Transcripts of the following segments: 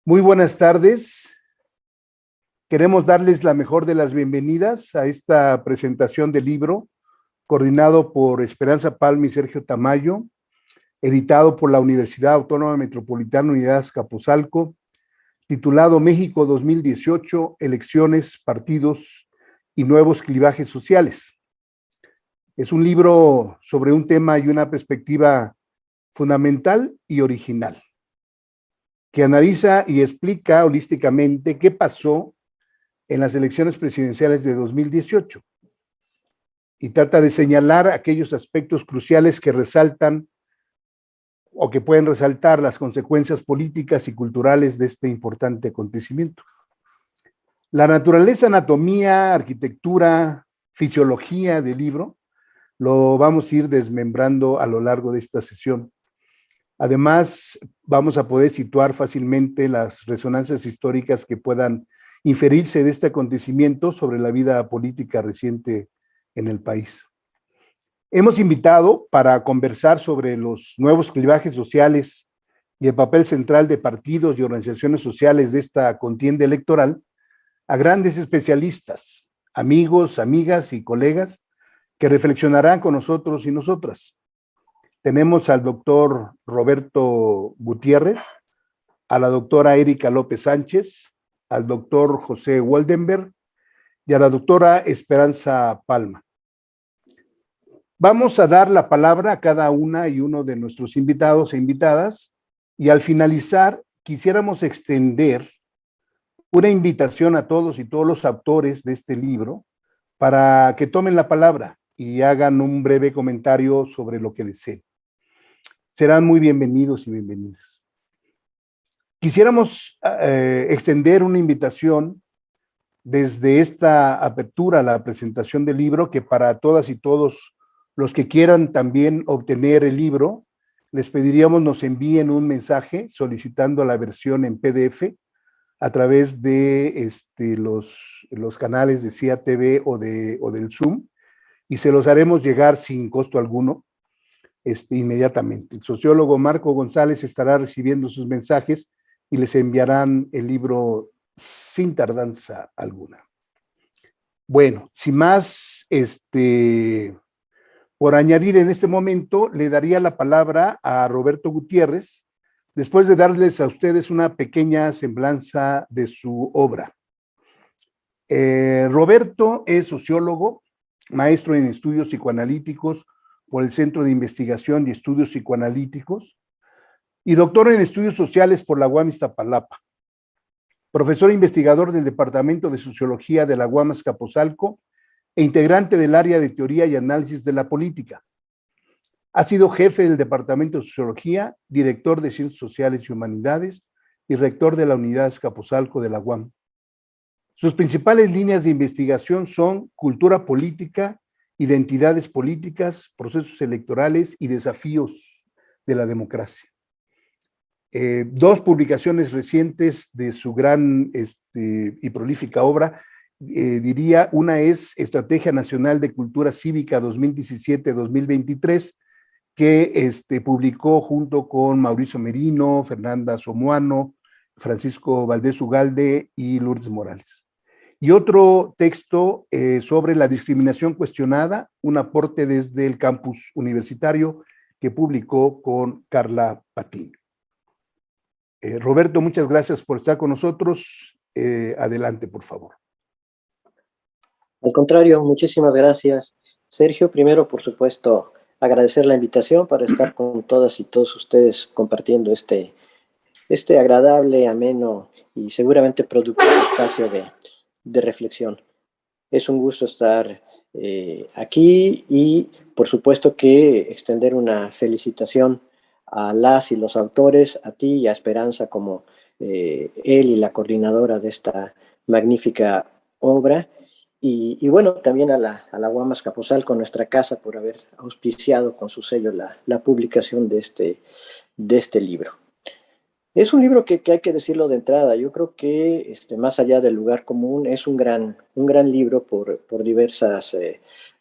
Muy buenas tardes. Queremos darles la mejor de las bienvenidas a esta presentación del libro, coordinado por Esperanza Palma y Sergio Tamayo, editado por la Universidad Autónoma Metropolitana Unidad Azcapotzalco, titulado México 2018, Elecciones, Partidos y Nuevos Clivajes Sociales. Es un libro sobre un tema y una perspectiva fundamental y original, que analiza y explica holísticamente qué pasó en las elecciones presidenciales de 2018 y trata de señalar aquellos aspectos cruciales que resaltan o que pueden resaltar las consecuencias políticas y culturales de este importante acontecimiento. La naturaleza, anatomía, arquitectura, fisiología del libro lo vamos a ir desmembrando a lo largo de esta sesión. Además, vamos a poder situar fácilmente las resonancias históricas que puedan inferirse de este acontecimiento sobre la vida política reciente en el país. Hemos invitado para conversar sobre los nuevos clivajes sociales y el papel central de partidos y organizaciones sociales de esta contienda electoral a grandes especialistas, amigos, amigas y colegas que reflexionarán con nosotros y nosotras. Tenemos al doctor Roberto Gutiérrez, a la doctora Erika López Sánchez, al doctor José Waldenberg y a la doctora Esperanza Palma. Vamos a dar la palabra a cada una y uno de nuestros invitados e invitadas y al finalizar quisiéramos extender una invitación a todos y todos los autores de este libro para que tomen la palabra y hagan un breve comentario sobre lo que deseen. Serán muy bienvenidos y bienvenidas. Quisiéramos extender una invitación desde esta apertura a la presentación del libro, que para todas y todos los que quieran también obtener el libro, les pediríamos nos envíen un mensaje solicitando la versión en PDF a través de los canales de CIA TV o del Zoom, y se los haremos llegar sin costo alguno inmediatamente. El sociólogo Marco González estará recibiendo sus mensajes y les enviarán el libro sin tardanza alguna. Bueno, sin más, por añadir en este momento, le daría la palabra a Roberto Gutiérrez, después de darles a ustedes una pequeña semblanza de su obra. Roberto es sociólogo, maestro en estudios psicoanalíticos por el Centro de Investigación y Estudios Psicoanalíticos y doctor en estudios sociales por la UAM Iztapalapa. Profesor e investigador del Departamento de Sociología de la UAM Azcapotzalco e integrante del área de Teoría y Análisis de la Política. Ha sido jefe del Departamento de Sociología, director de Ciencias Sociales y Humanidades y rector de la Unidad Azcapotzalco de la UAM. Sus principales líneas de investigación son cultura política, identidades políticas, procesos electorales y desafíos de la democracia. Dos publicaciones recientes de su gran y prolífica obra, diría, una es Estrategia Nacional de Cultura Cívica 2017-2023, que publicó junto con Mauricio Merino, Fernanda Somoano, Francisco Valdés Ugalde y Lourdes Morales. Y otro texto sobre la discriminación cuestionada, un aporte desde el campus universitario que publicó con Carla Patín. Roberto, muchas gracias por estar con nosotros. Adelante, por favor. Al contrario, muchísimas gracias, Sergio. Primero, por supuesto, agradecer la invitación para estar con todas y todos ustedes compartiendo este agradable, ameno y seguramente productivo espacio de reflexión. Es un gusto estar aquí y, por supuesto, que extender una felicitación a las y los autores, a ti y a Esperanza como él y la coordinadora de esta magnífica obra. Y bueno, también a la UAM Azcapotzalco, nuestra casa, por haber auspiciado con su sello la publicación de este libro. Es un libro que hay que decirlo de entrada. Yo creo que más allá del lugar común es un gran libro por diversas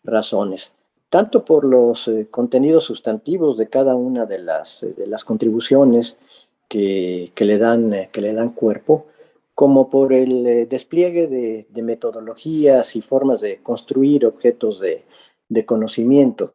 razones. Tanto por los contenidos sustantivos de cada una de las contribuciones que le dan cuerpo, como por el despliegue de metodologías y formas de construir objetos de conocimiento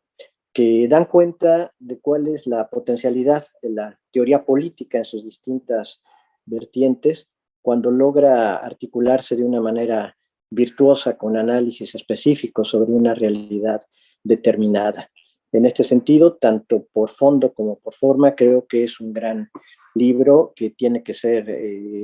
que dan cuenta de cuál es la potencialidad de la teoría política en sus distintas vertientes cuando logra articularse de una manera virtuosa con análisis específicos sobre una realidad determinada. En este sentido, tanto por fondo como por forma, creo que es un gran libro que tiene que ser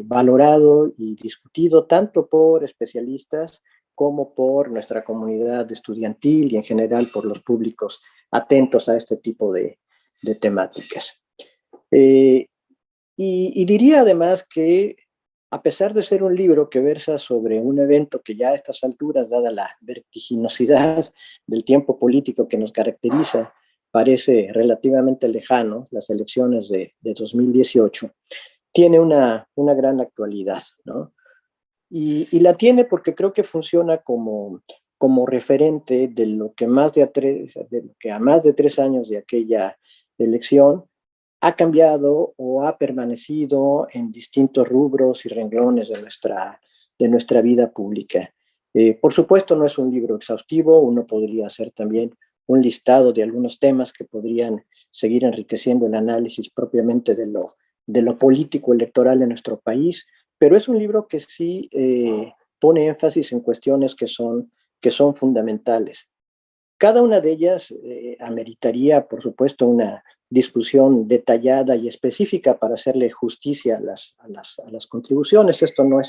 valorado y discutido tanto por especialistas como por nuestra comunidad estudiantil y en general por los públicos atentos a este tipo de temáticas. Y diría además que a pesar de ser un libro que versa sobre un evento que ya a estas alturas, dada la vertiginosidad del tiempo político que nos caracteriza, parece relativamente lejano, las elecciones de 2018, tiene una gran actualidad, ¿no? Y la tiene porque creo que funciona como referente de lo que de lo que a más de 3 años de aquella elección ha cambiado o ha permanecido en distintos rubros y renglones de nuestra vida pública. Por supuesto, no es un libro exhaustivo, uno podría hacer también un listado de algunos temas que podrían seguir enriqueciendo el análisis propiamente de lo político electoral en nuestro país, pero es un libro que sí pone énfasis en cuestiones que son fundamentales. Cada una de ellas ameritaría, por supuesto, una discusión detallada y específica para hacerle justicia a las contribuciones. Esto no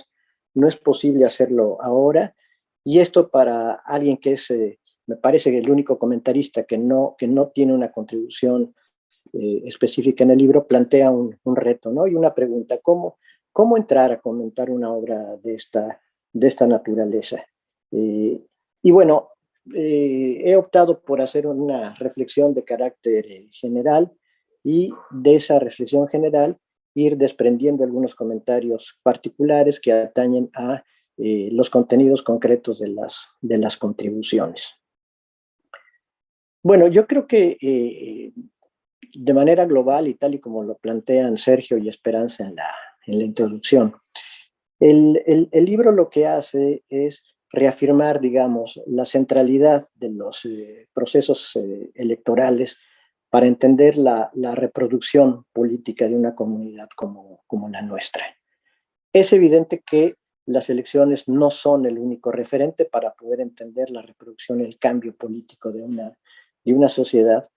es posible hacerlo ahora. Y esto para alguien que es, me parece, el único comentarista que no tiene una contribución específica en el libro, plantea un reto, ¿no? Y una pregunta: ¿cómo entrar a comentar una obra de esta naturaleza? Y bueno, he optado por hacer una reflexión de carácter general y de esa reflexión general ir desprendiendo algunos comentarios particulares que atañen a los contenidos concretos de las contribuciones. Bueno, yo creo que de manera global y tal y como lo plantean Sergio y Esperanza en la introducción, el libro lo que hace es reafirmar, digamos, la centralidad de los procesos electorales para entender la reproducción política de una comunidad como la nuestra. Es evidente que las elecciones no son el único referente para poder entender la reproducción y el cambio político de una sociedad,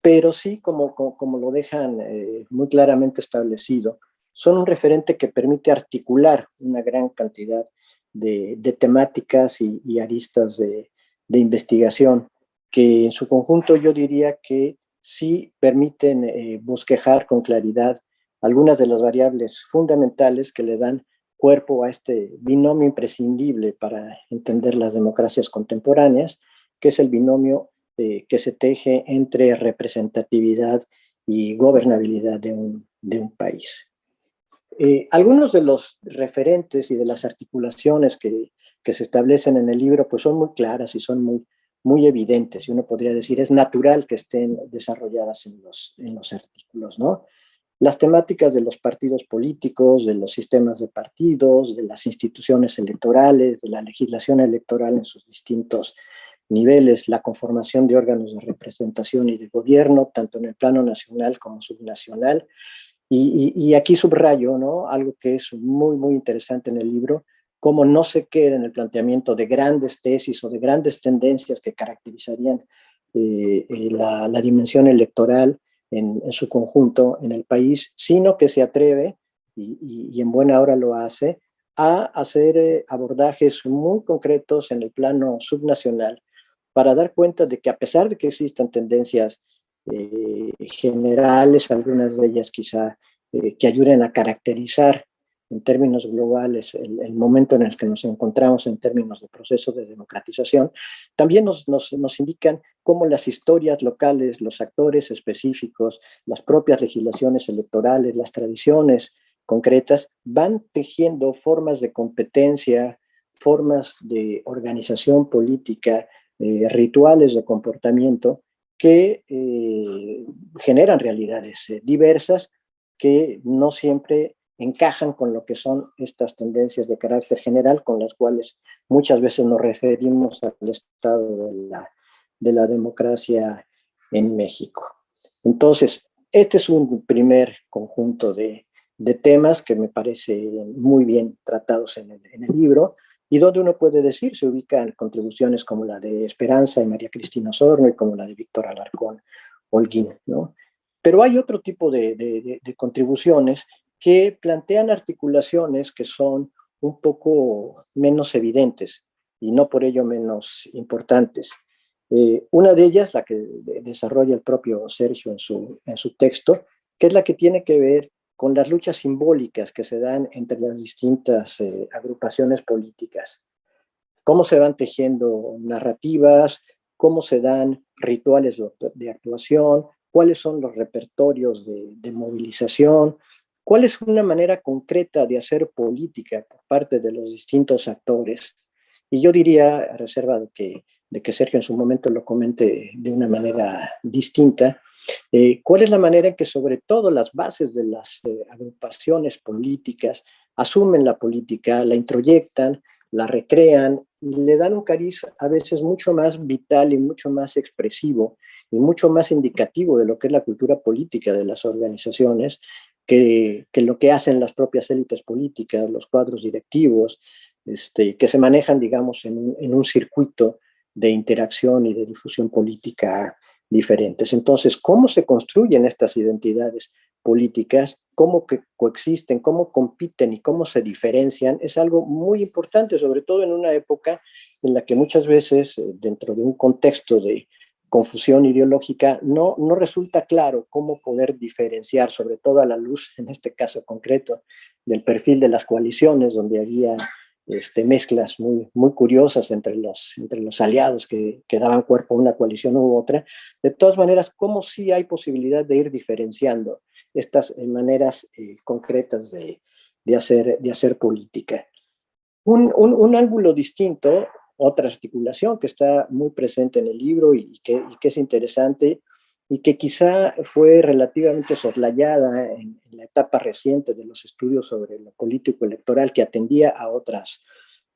pero sí, como lo dejan muy claramente establecido, son un referente que permite articular una gran cantidad de temáticas y aristas de investigación, que en su conjunto yo diría que sí permiten bosquejar con claridad algunas de las variables fundamentales que le dan cuerpo a este binomio imprescindible para entender las democracias contemporáneas, que es el binomio que se teje entre representatividad y gobernabilidad de un país. Algunos de los referentes y de las articulaciones que se establecen en el libro pues son muy claras y son muy evidentes, y uno podría decir es natural que estén desarrolladas en los artículos, ¿no? Las temáticas de los partidos políticos, de los sistemas de partidos, de las instituciones electorales, de la legislación electoral en sus distintos niveles, la conformación de órganos de representación y de gobierno, tanto en el plano nacional como subnacional. Y aquí subrayo, ¿no?, algo que es muy interesante en el libro: cómo no se queda en el planteamiento de grandes tesis o de grandes tendencias que caracterizarían la dimensión electoral en su conjunto en el país, sino que se atreve, y en buena hora lo hace, a hacer abordajes muy concretos en el plano subnacional para dar cuenta de que, a pesar de que existan tendencias generales, algunas de ellas quizá que ayuden a caracterizar en términos globales el momento en el que nos encontramos en términos de proceso de democratización, también nos indican cómo las historias locales, los actores específicos, las propias legislaciones electorales, las tradiciones concretas van tejiendo formas de competencia, formas de organización política, rituales de comportamiento que generan realidades diversas, que no siempre encajan con lo que son estas tendencias de carácter general con las cuales muchas veces nos referimos al estado de la democracia en México. Entonces, este es un primer conjunto de temas que me parece muy bien tratados en el libro, y donde uno puede decir, se ubican contribuciones como la de Esperanza y María Cristina Osorno y como la de Víctor Alarcón Holguín, ¿no? Pero hay otro tipo de contribuciones que plantean articulaciones que son un poco menos evidentes y no por ello menos importantes. Una de ellas, la que desarrolla el propio Sergio en su texto, que es la que tiene que ver con las luchas simbólicas que se dan entre las distintas agrupaciones políticas. Cómo se van tejiendo narrativas, cómo se dan rituales de actuación, cuáles son los repertorios de movilización, cuál es una manera concreta de hacer política por parte de los distintos actores. Y yo diría, a reserva de que Sergio en su momento lo comente de una manera distinta, cuál es la manera en que sobre todo las bases de las agrupaciones políticas asumen la política, la introyectan, la recrean y le dan un cariz a veces mucho más vital y mucho más expresivo y mucho más indicativo de lo que es la cultura política de las organizaciones que lo que hacen las propias élites políticas, los cuadros directivos, que se manejan, digamos, en un circuito de interacción y de difusión política diferentes. Entonces, ¿cómo se construyen estas identidades políticas? ¿Cómo que coexisten? ¿Cómo compiten? ¿Y cómo se diferencian? Es algo muy importante, sobre todo en una época en la que muchas veces, dentro de un contexto de confusión ideológica, no resulta claro cómo poder diferenciar, sobre todo a la luz, en este caso concreto, del perfil de las coaliciones, donde había mezclas muy curiosas entre los aliados que daban cuerpo a una coalición u otra. De todas maneras, ¿cómo sí hay posibilidad de ir diferenciando estas maneras concretas de hacer política? Un ángulo distinto, otra articulación que está muy presente en el libro y que es interesante y que quizá fue relativamente soslayada en la etapa reciente de los estudios sobre lo político electoral, que atendía a otras,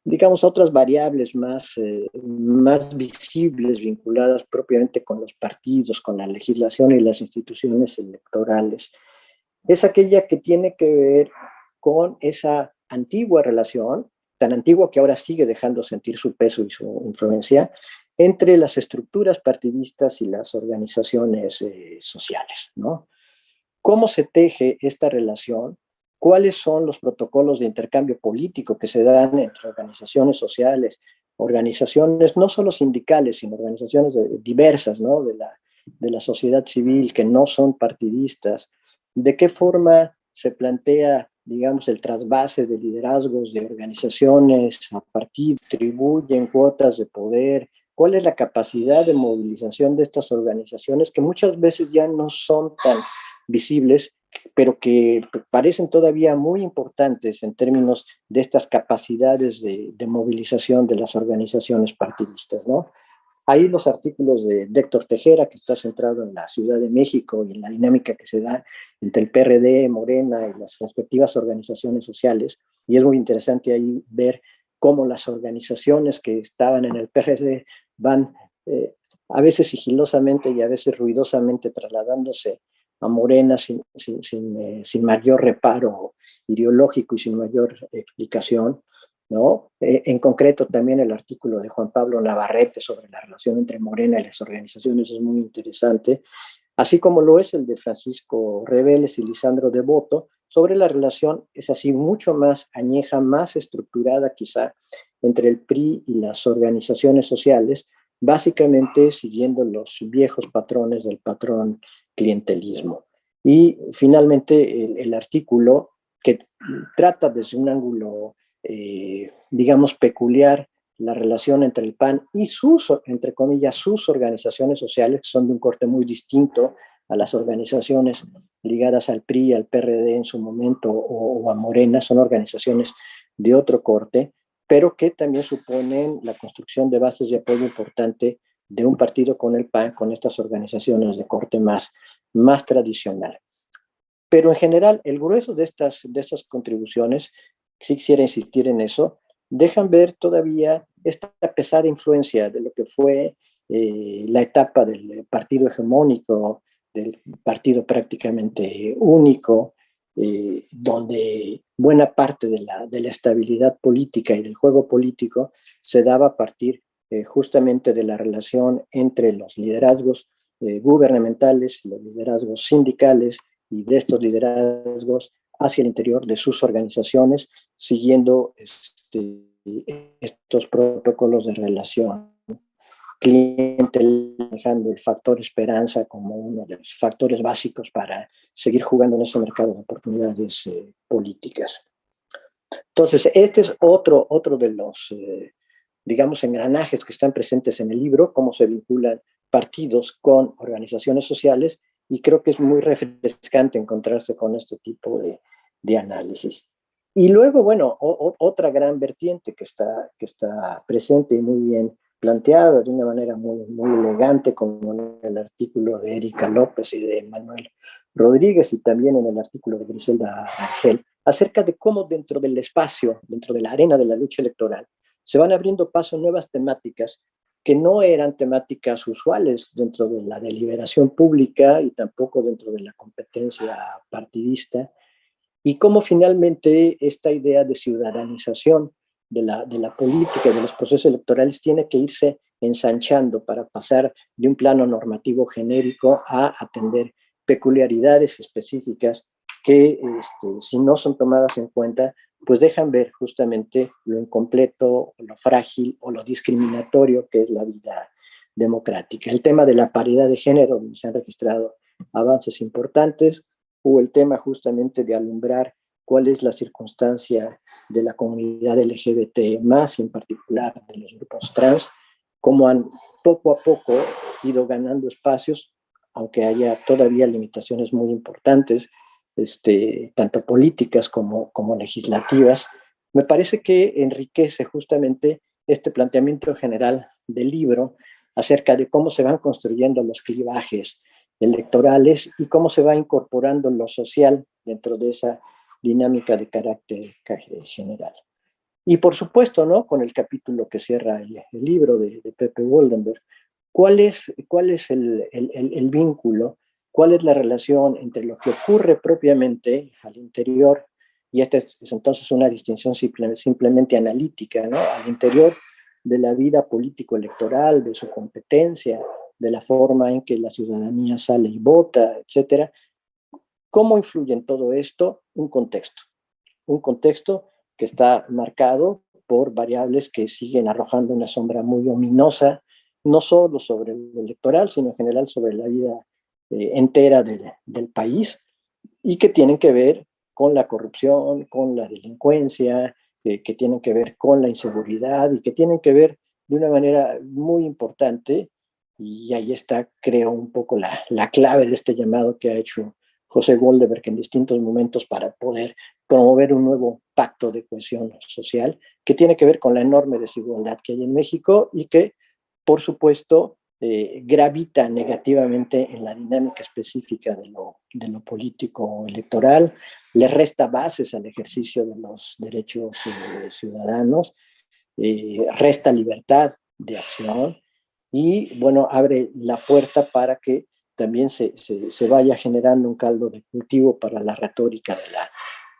digamos, a otras variables más visibles vinculadas propiamente con los partidos, con la legislación y las instituciones electorales. Es aquella que tiene que ver con esa antigua relación, tan antigua que ahora sigue dejando sentir su peso y su influencia, entre las estructuras partidistas y las organizaciones sociales, ¿no? ¿Cómo se teje esta relación? ¿Cuáles son los protocolos de intercambio político que se dan entre organizaciones sociales, organizaciones no solo sindicales, sino organizaciones diversas, ¿no? de la sociedad civil que no son partidistas? ¿De qué forma se plantea, digamos, el trasvase de liderazgos de organizaciones a partir, atribuyen cuotas de poder? ¿Cuál es la capacidad de movilización de estas organizaciones que muchas veces ya no son tan visibles, pero que parecen todavía muy importantes en términos de estas capacidades de movilización de las organizaciones partidistas, ¿no? Ahí los artículos de Héctor Tejera, que está centrado en la Ciudad de México y en la dinámica que se da entre el PRD, Morena y las respectivas organizaciones sociales. Y es muy interesante ahí ver cómo las organizaciones que estaban en el PRD van a veces sigilosamente y a veces ruidosamente trasladándose a Morena sin mayor reparo ideológico y sin mayor explicación, ¿no? En concreto también el artículo de Juan Pablo Navarrete sobre la relación entre Morena y las organizaciones es muy interesante, así como lo es el de Francisco Reveles y Lisandro Devoto sobre la relación, es así, mucho más añeja, más estructurada quizá, entre el PRI y las organizaciones sociales, básicamente siguiendo los viejos patrones del patrón clientelismo. Y finalmente el artículo que trata desde un ángulo digamos, peculiar la relación entre el PAN y sus, entre comillas, sus organizaciones sociales, que son de un corte muy distinto a las organizaciones ligadas al PRI, al PRD en su momento o a Morena, son organizaciones de otro corte, pero que también suponen la construcción de bases de apoyo importante de un partido con el PAN, con estas organizaciones de corte más tradicional. Pero en general, el grueso de estas contribuciones, si quisiera insistir en eso, dejan ver todavía esta pesada influencia de lo que fue la etapa del partido hegemónico, del partido prácticamente único, donde buena parte de la estabilidad política y del juego político se daba a partir justamente de la relación entre los liderazgos gubernamentales, los liderazgos sindicales y de estos liderazgos hacia el interior de sus organizaciones, siguiendo estos protocolos de relación cliente, manejando el factor esperanza como uno de los factores básicos para seguir jugando en ese mercado de oportunidades políticas. Entonces, este es otro de los, digamos, engranajes que están presentes en el libro, cómo se vinculan partidos con organizaciones sociales, y creo que es muy refrescante encontrarse con este tipo de análisis. Y luego, bueno, otra gran vertiente que está presente y muy bien planteada de una manera muy elegante, como en el artículo de Erika López y de Manuel Rodríguez, y también en el artículo de Griselda Rangel, acerca de cómo dentro del espacio, dentro de la arena de la lucha electoral, se van abriendo paso nuevas temáticas que no eran temáticas usuales dentro de la deliberación pública y tampoco dentro de la competencia partidista, y cómo finalmente esta idea de ciudadanización de la política y de los procesos electorales tiene que irse ensanchando para pasar de un plano normativo genérico a atender peculiaridades específicas que, si no son tomadas en cuenta, pues dejan ver justamente lo incompleto, lo frágil o lo discriminatorio que es la vida democrática. El tema de la paridad de género, donde se han registrado avances importantes, o el tema justamente de alumbrar cuál es la circunstancia de la comunidad LGBT más, y en particular de los grupos trans, cómo han poco a poco ido ganando espacios, aunque haya todavía limitaciones muy importantes, tanto políticas como legislativas. Me parece que enriquece justamente este planteamiento general del libro acerca de cómo se van construyendo los clivajes electorales y cómo se va incorporando lo social dentro de esa dinámica de carácter general. Y por supuesto, ¿no? Con el capítulo que cierra el libro de Pepe Woldenberg, ¿cuál es el vínculo? ¿Cuál es la relación entre lo que ocurre propiamente al interior? Y esta es entonces una distinción simplemente analítica, ¿no? Al interior de la vida político-electoral, de su competencia, de la forma en que la ciudadanía sale y vota, etcétera. ¿Cómo influye en todo esto? Un contexto que está marcado por variables que siguen arrojando una sombra muy ominosa, no solo sobre lo electoral, sino en general sobre la vida entera del país, y que tienen que ver con la corrupción, con la delincuencia, que tienen que ver con la inseguridad y que tienen que ver de una manera muy importante, y ahí está, creo, un poco la clave de este llamado que ha hecho José Goldberg en distintos momentos para poder promover un nuevo pacto de cohesión social que tiene que ver con la enorme desigualdad que hay en México y que, por supuesto, gravita negativamente en la dinámica específica de lo político electoral, le resta bases al ejercicio de los derechos ciudadanos, resta libertad de acción y, bueno, abre la puerta para que también se vaya generando un caldo de cultivo para la retórica de la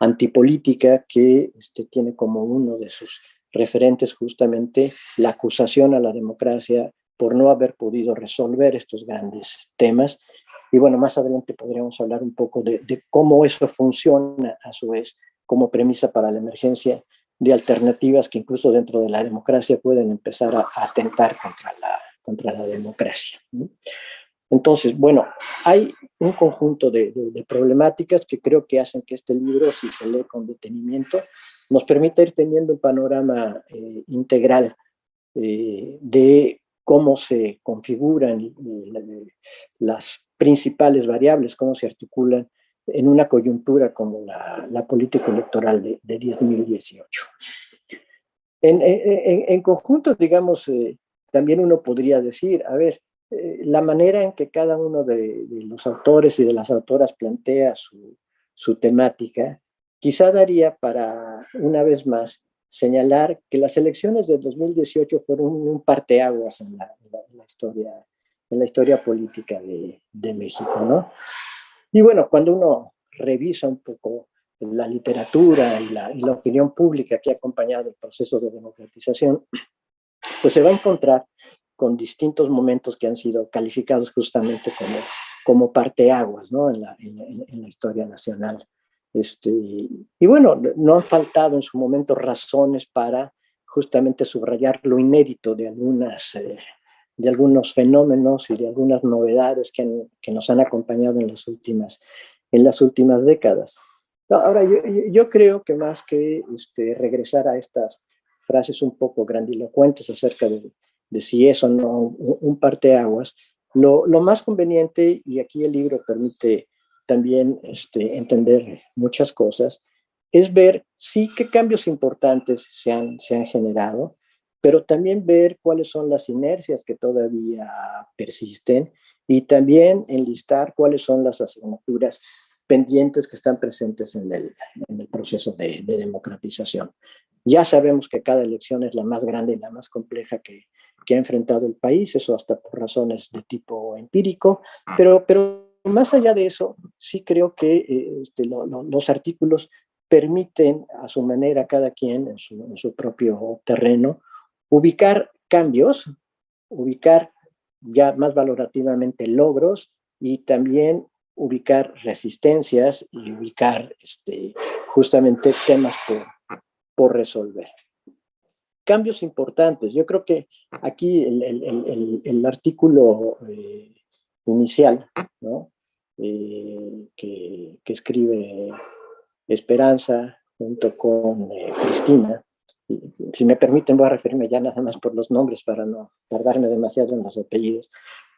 antipolítica que tiene como uno de sus referentes justamente la acusación a la democracia por no haber podido resolver estos grandes temas. Y bueno, más adelante podríamos hablar un poco de cómo eso funciona a su vez como premisa para la emergencia de alternativas que incluso dentro de la democracia pueden empezar a atentar contra la democracia. Entonces, bueno, hay un conjunto de problemáticas que creo que hacen que este libro, si se lee con detenimiento, nos permita ir teniendo un panorama integral de cómo se configuran las principales variables, cómo se articulan en una coyuntura como la política electoral de 2018. En conjunto, digamos, también uno podría decir, a ver, la manera en que cada uno de los autores y de las autoras plantea su temática, quizá daría para, una vez más, señalar que las elecciones de 2018 fueron un parteaguas en la historia política de México, ¿no? Y bueno, cuando uno revisa un poco la literatura y la opinión pública que ha acompañado el proceso de democratización, pues se va a encontrar con distintos momentos que han sido calificados justamente como parteaguas, ¿no? En la historia nacional. Y bueno, no han faltado en su momento razones para justamente subrayar lo inédito de algunos fenómenos y de algunas novedades que nos han acompañado en las últimas décadas. Ahora, yo creo que más que regresar a estas frases un poco grandilocuentes acerca de si es o no un parteaguas, lo más conveniente, y aquí el libro permite también entender muchas cosas, es ver sí qué cambios importantes se han generado, pero también ver cuáles son las inercias que todavía persisten y también enlistar cuáles son las asignaturas pendientes que están presentes en el proceso de democratización. Ya sabemos que cada elección es la más grande y la más compleja que ha enfrentado el país, eso hasta por razones de tipo empírico, pero más allá de eso, sí creo que los artículos permiten a su manera, cada quien en su propio terreno, ubicar cambios, ubicar ya más valorativamente logros y también ubicar resistencias y ubicar justamente temas por resolver. Cambios importantes. Yo creo que aquí el artículo inicial, ¿no? Que escribe Esperanza junto con Cristina. Si me permiten, voy a referirme ya nada más por los nombres para no tardarme demasiado en los apellidos.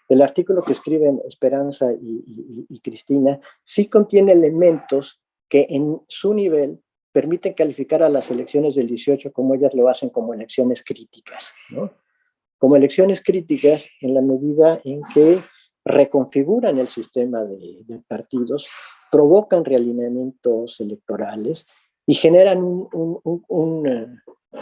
El artículo que escriben Esperanza y Cristina sí contiene elementos que en su nivel permiten calificar a las elecciones del 18 como ellas lo hacen, como elecciones críticas, ¿no? Como elecciones críticas en la medida en que reconfiguran el sistema de partidos, provocan realineamientos electorales y generan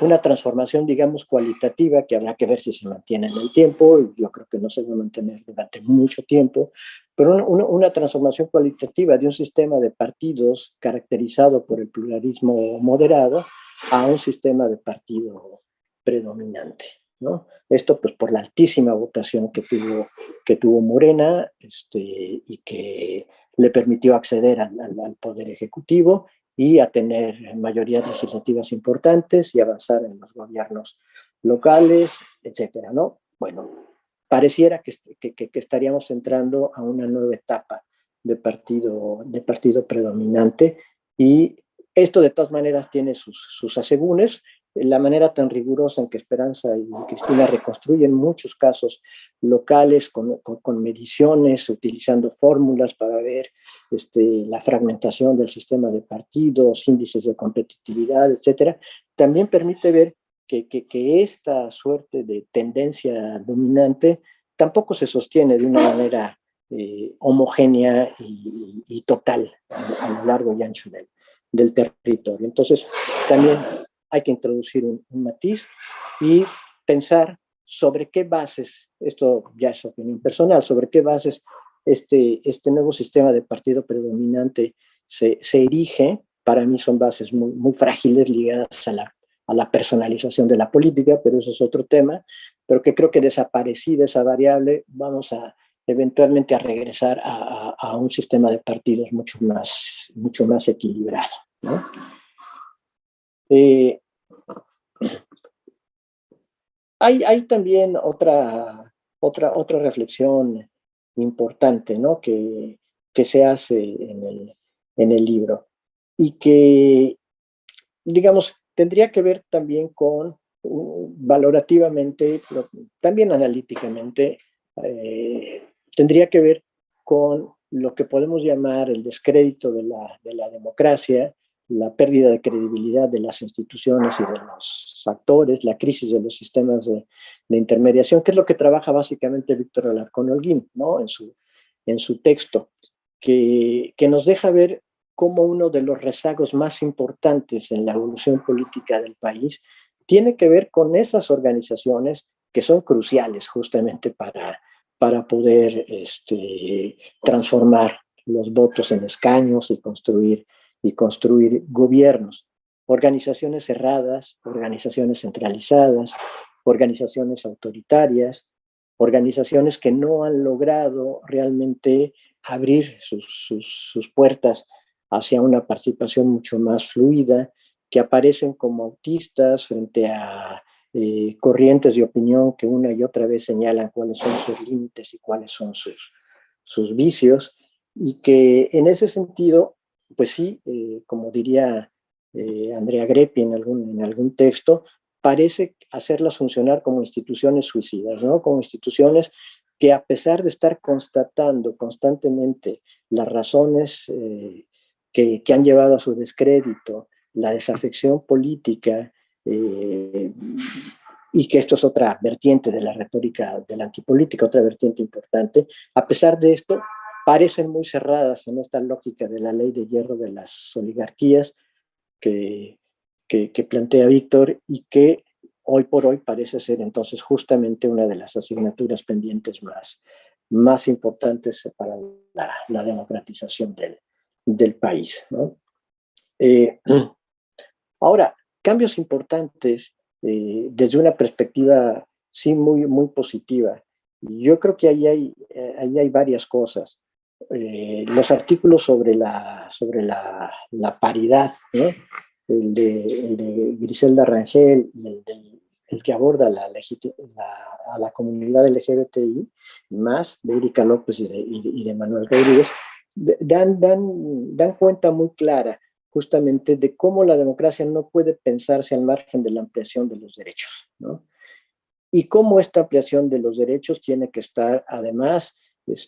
una transformación, digamos, cualitativa que habrá que ver si se mantiene en el tiempo. Yo creo que no se va a mantener durante mucho tiempo, pero una transformación cualitativa de un sistema de partidos caracterizado por el pluralismo moderado a un sistema de partido predominante, ¿no? Esto pues por la altísima votación que tuvo Morena y que le permitió acceder al Poder Ejecutivo y a tener mayorías legislativas importantes y avanzar en los gobiernos locales, etcétera, ¿no? Bueno, pareciera que estaríamos entrando a una nueva etapa de partido predominante, y esto de todas maneras tiene sus asegúnes. La manera tan rigurosa en que Esperanza y Cristina reconstruyen muchos casos locales con mediciones, utilizando fórmulas para ver la fragmentación del sistema de partidos, índices de competitividad, etcétera, también permite ver que esta suerte de tendencia dominante tampoco se sostiene de una manera homogénea y total a lo largo y ancho del territorio. Entonces, también hay que introducir un matiz y pensar sobre qué bases, esto ya es opinión personal, sobre qué bases este nuevo sistema de partido predominante se erige. Para mí son bases muy frágiles, ligadas a la personalización de la política, pero eso es otro tema, pero que creo que desaparecida esa variable, vamos a eventualmente a regresar a un sistema de partidos mucho más equilibrado, ¿no? Hay también otra reflexión importante, ¿no? que se hace en el libro y que, digamos, tendría que ver también con valorativamente, pero también analíticamente, tendría que ver con lo que podemos llamar el descrédito de la democracia, la pérdida de credibilidad de las instituciones y de los actores, la crisis de los sistemas de intermediación, que es lo que trabaja básicamente Víctor Alarcón Holguín, ¿no? en su texto, que nos deja ver como uno de los rezagos más importantes en la evolución política del país tiene que ver con esas organizaciones que son cruciales justamente para poder transformar los votos en escaños y construir gobiernos. Organizaciones cerradas, organizaciones centralizadas, organizaciones autoritarias, organizaciones que no han logrado realmente abrir sus puertas hacia una participación mucho más fluida, que aparecen como autistas frente a corrientes de opinión que una y otra vez señalan cuáles son sus límites y cuáles son sus vicios, y que en ese sentido, pues sí, como diría Andrea Greppi en algún texto, parece hacerlas funcionar como instituciones suicidas, ¿no? Como instituciones que, a pesar de estar constatando constantemente las razones que han llevado a su descrédito, la desafección política, y que esto es otra vertiente de la retórica de la antipolítica, otra vertiente importante, a pesar de esto, parecen muy cerradas en esta lógica de la ley de hierro de las oligarquías que plantea Víctor, y que hoy por hoy parece ser entonces justamente una de las asignaturas pendientes más importantes para la democratización del país, ¿no? Ahora, cambios importantes desde una perspectiva sí muy positiva. Yo creo que ahí hay varias cosas. Los artículos sobre la paridad, ¿no? El de Griselda Rangel y el que aborda a la comunidad LGBTI, más de Erika López y de Manuel Rodríguez, dan cuenta muy clara justamente de cómo la democracia no puede pensarse al margen de la ampliación de los derechos, ¿no? Y cómo esta ampliación de los derechos tiene que estar además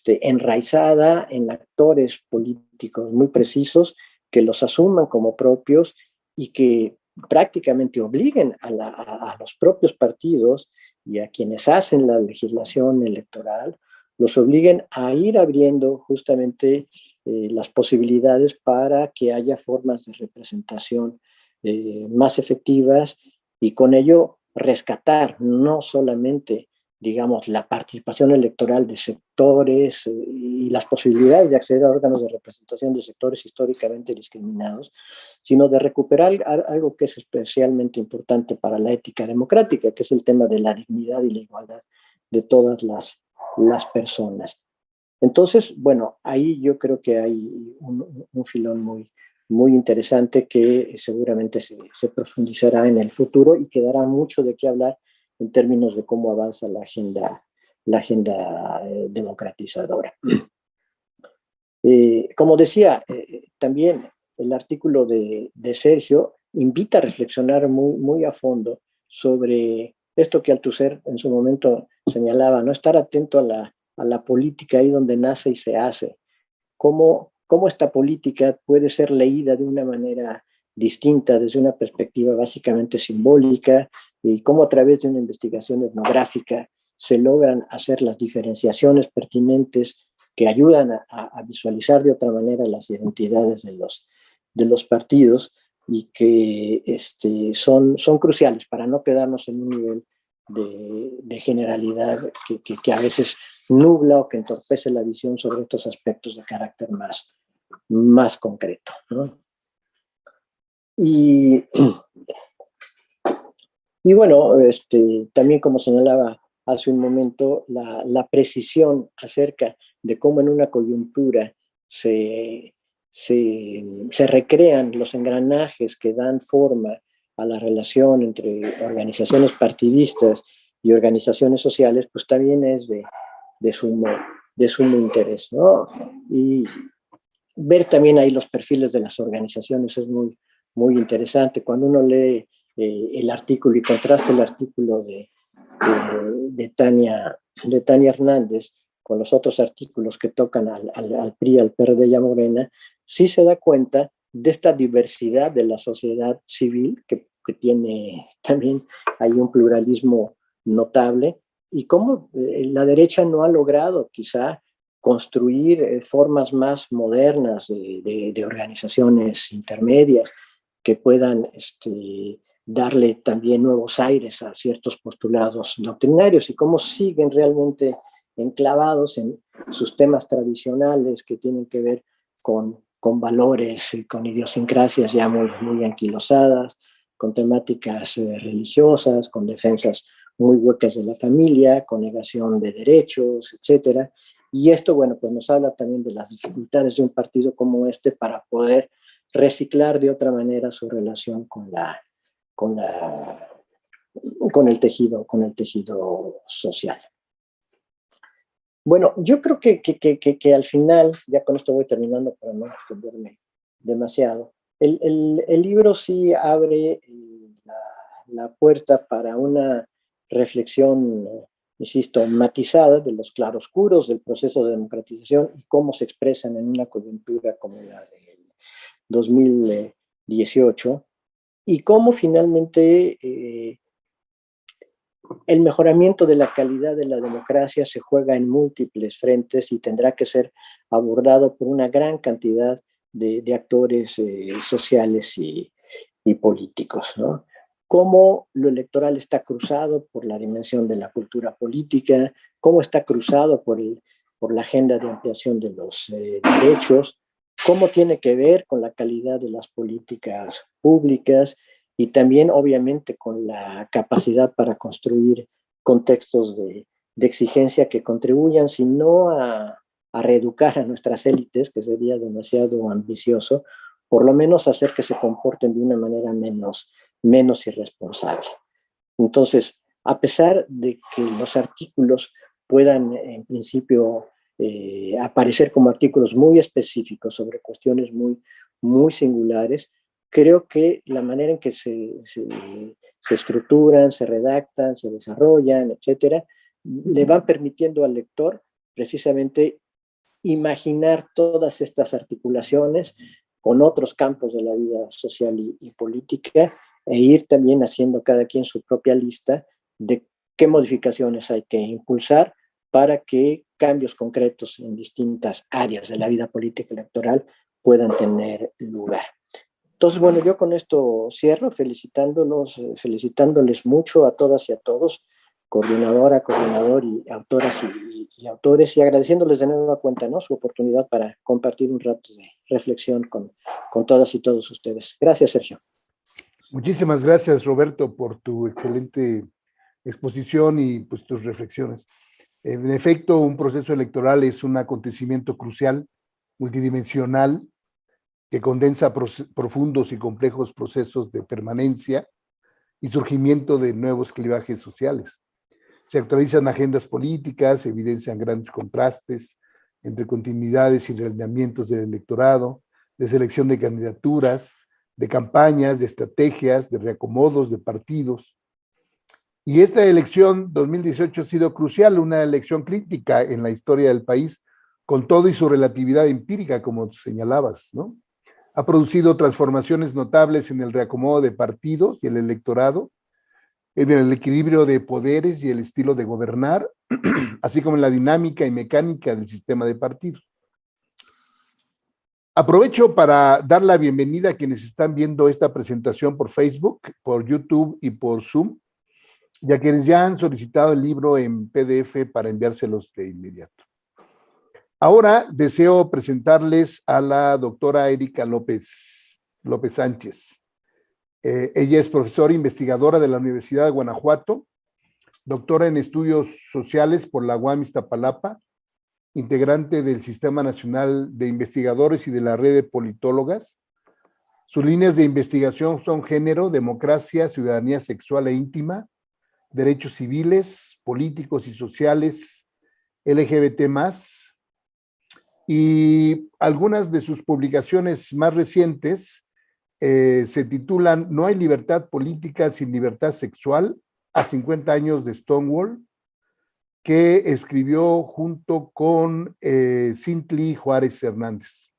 enraizada en actores políticos muy precisos que los asuman como propios y que prácticamente obliguen a los propios partidos y a quienes hacen la legislación electoral, los obliguen a ir abriendo justamente las posibilidades para que haya formas de representación más efectivas, y con ello rescatar no solamente, digamos, la participación electoral de sectores y las posibilidades de acceder a órganos de representación de sectores históricamente discriminados, sino de recuperar algo que es especialmente importante para la ética democrática, que es el tema de la dignidad y la igualdad de todas las personas. Entonces, bueno, ahí yo creo que hay un filón muy interesante que seguramente se profundizará en el futuro y que dará mucho de qué hablar en términos de cómo avanza la agenda democratizadora. Como decía, también el artículo de Sergio invita a reflexionar muy a fondo sobre esto que Althusser en su momento señalaba, no estar atento a la política ahí donde nace y se hace. Cómo esta política puede ser leída de una manera distinta desde una perspectiva básicamente simbólica, y cómo a través de una investigación etnográfica se logran hacer las diferenciaciones pertinentes que ayudan a visualizar de otra manera las identidades de los partidos, y que son cruciales para no quedarnos en un nivel de generalidad que a veces nubla o que entorpece la visión sobre estos aspectos de carácter más concreto, ¿no? Y bueno, también, como señalaba hace un momento, la precisión acerca de cómo en una coyuntura se recrean los engranajes que dan forma a la relación entre organizaciones partidistas y organizaciones sociales, pues también es de sumo interés, ¿no? Y ver también ahí los perfiles de las organizaciones es muy interesante. Cuando uno lee el artículo y contrasta el artículo de Tania Hernández con los otros artículos que tocan al PRI, al PRD y a Morena, sí se da cuenta de esta diversidad de la sociedad civil, que tiene también hay un pluralismo notable, y cómo la derecha no ha logrado quizá construir formas más modernas de organizaciones intermedias que puedan darle también nuevos aires a ciertos postulados doctrinarios y cómo siguen realmente enclavados en sus temas tradicionales que tienen que ver con valores y con idiosincrasias ya muy anquilosadas, con temáticas religiosas, con defensas muy huecas de la familia, con negación de derechos, etcétera. Y esto, bueno, pues nos habla también de las dificultades de un partido como este para poder reciclar de otra manera su relación con el tejido social. Bueno, yo creo que al final, ya con esto voy terminando para no extenderme demasiado, el libro sí abre la puerta para una reflexión, insisto, matizada de los claroscuros del proceso de democratización y cómo se expresan en una coyuntura como la del 2018 y cómo finalmente el mejoramiento de la calidad de la democracia se juega en múltiples frentes y tendrá que ser abordado por una gran cantidad de actores sociales y políticos, ¿no? Cómo lo electoral está cruzado por la dimensión de la cultura política, cómo está cruzado por la agenda de ampliación de los derechos, cómo tiene que ver con la calidad de las políticas públicas y también obviamente con la capacidad para construir contextos de exigencia que contribuyan, si no a reeducar a nuestras élites, que sería demasiado ambicioso, por lo menos hacer que se comporten de una manera menos irresponsable. Entonces, a pesar de que los artículos puedan en principio aparecer como artículos muy específicos sobre cuestiones muy singulares, creo que la manera en que se estructuran, se redactan, se desarrollan, etcétera, le van permitiendo al lector precisamente imaginar todas estas articulaciones con otros campos de la vida social y política e ir también haciendo cada quien su propia lista de qué modificaciones hay que impulsar para que cambios concretos en distintas áreas de la vida política electoral puedan tener lugar. Entonces, bueno, yo con esto cierro felicitándoles mucho a todas y a todos, coordinadora, coordinador y autoras y autores, y agradeciéndoles de nueva cuenta, ¿no?, su oportunidad para compartir un rato de reflexión con todas y todos ustedes. Gracias, Sergio. Muchísimas gracias, Roberto, por tu excelente exposición y pues tus reflexiones. En efecto, un proceso electoral es un acontecimiento crucial, multidimensional, que condensa profundos y complejos procesos de permanencia y surgimiento de nuevos clivajes sociales. Se actualizan agendas políticas, se evidencian grandes contrastes entre continuidades y realineamientos del electorado, de selección de candidaturas, de campañas, de estrategias, de reacomodos de partidos. Y esta elección 2018 ha sido crucial, una elección crítica en la historia del país, con todo y su relatividad empírica, como señalabas, ¿no? Ha producido transformaciones notables en el reacomodo de partidos y el electorado, en el equilibrio de poderes y el estilo de gobernar, así como en la dinámica y mecánica del sistema de partidos. Aprovecho para dar la bienvenida a quienes están viendo esta presentación por Facebook, por YouTube y por Zoom, y a quienes ya han solicitado el libro en PDF para enviárselos de inmediato. Ahora deseo presentarles a la doctora Erika López Sánchez. Ella es profesora investigadora de la Universidad de Guanajuato, doctora en estudios sociales por la UAM Iztapalapa, integrante del Sistema Nacional de Investigadores y de la Red de Politólogas. Sus líneas de investigación son género, democracia, ciudadanía sexual e íntima, derechos civiles, políticos y sociales, LGBT+, y algunas de sus publicaciones más recientes se titulan No hay libertad política sin libertad sexual, a 50 años de Stonewall, que escribió junto con Cintly Juárez Hernández.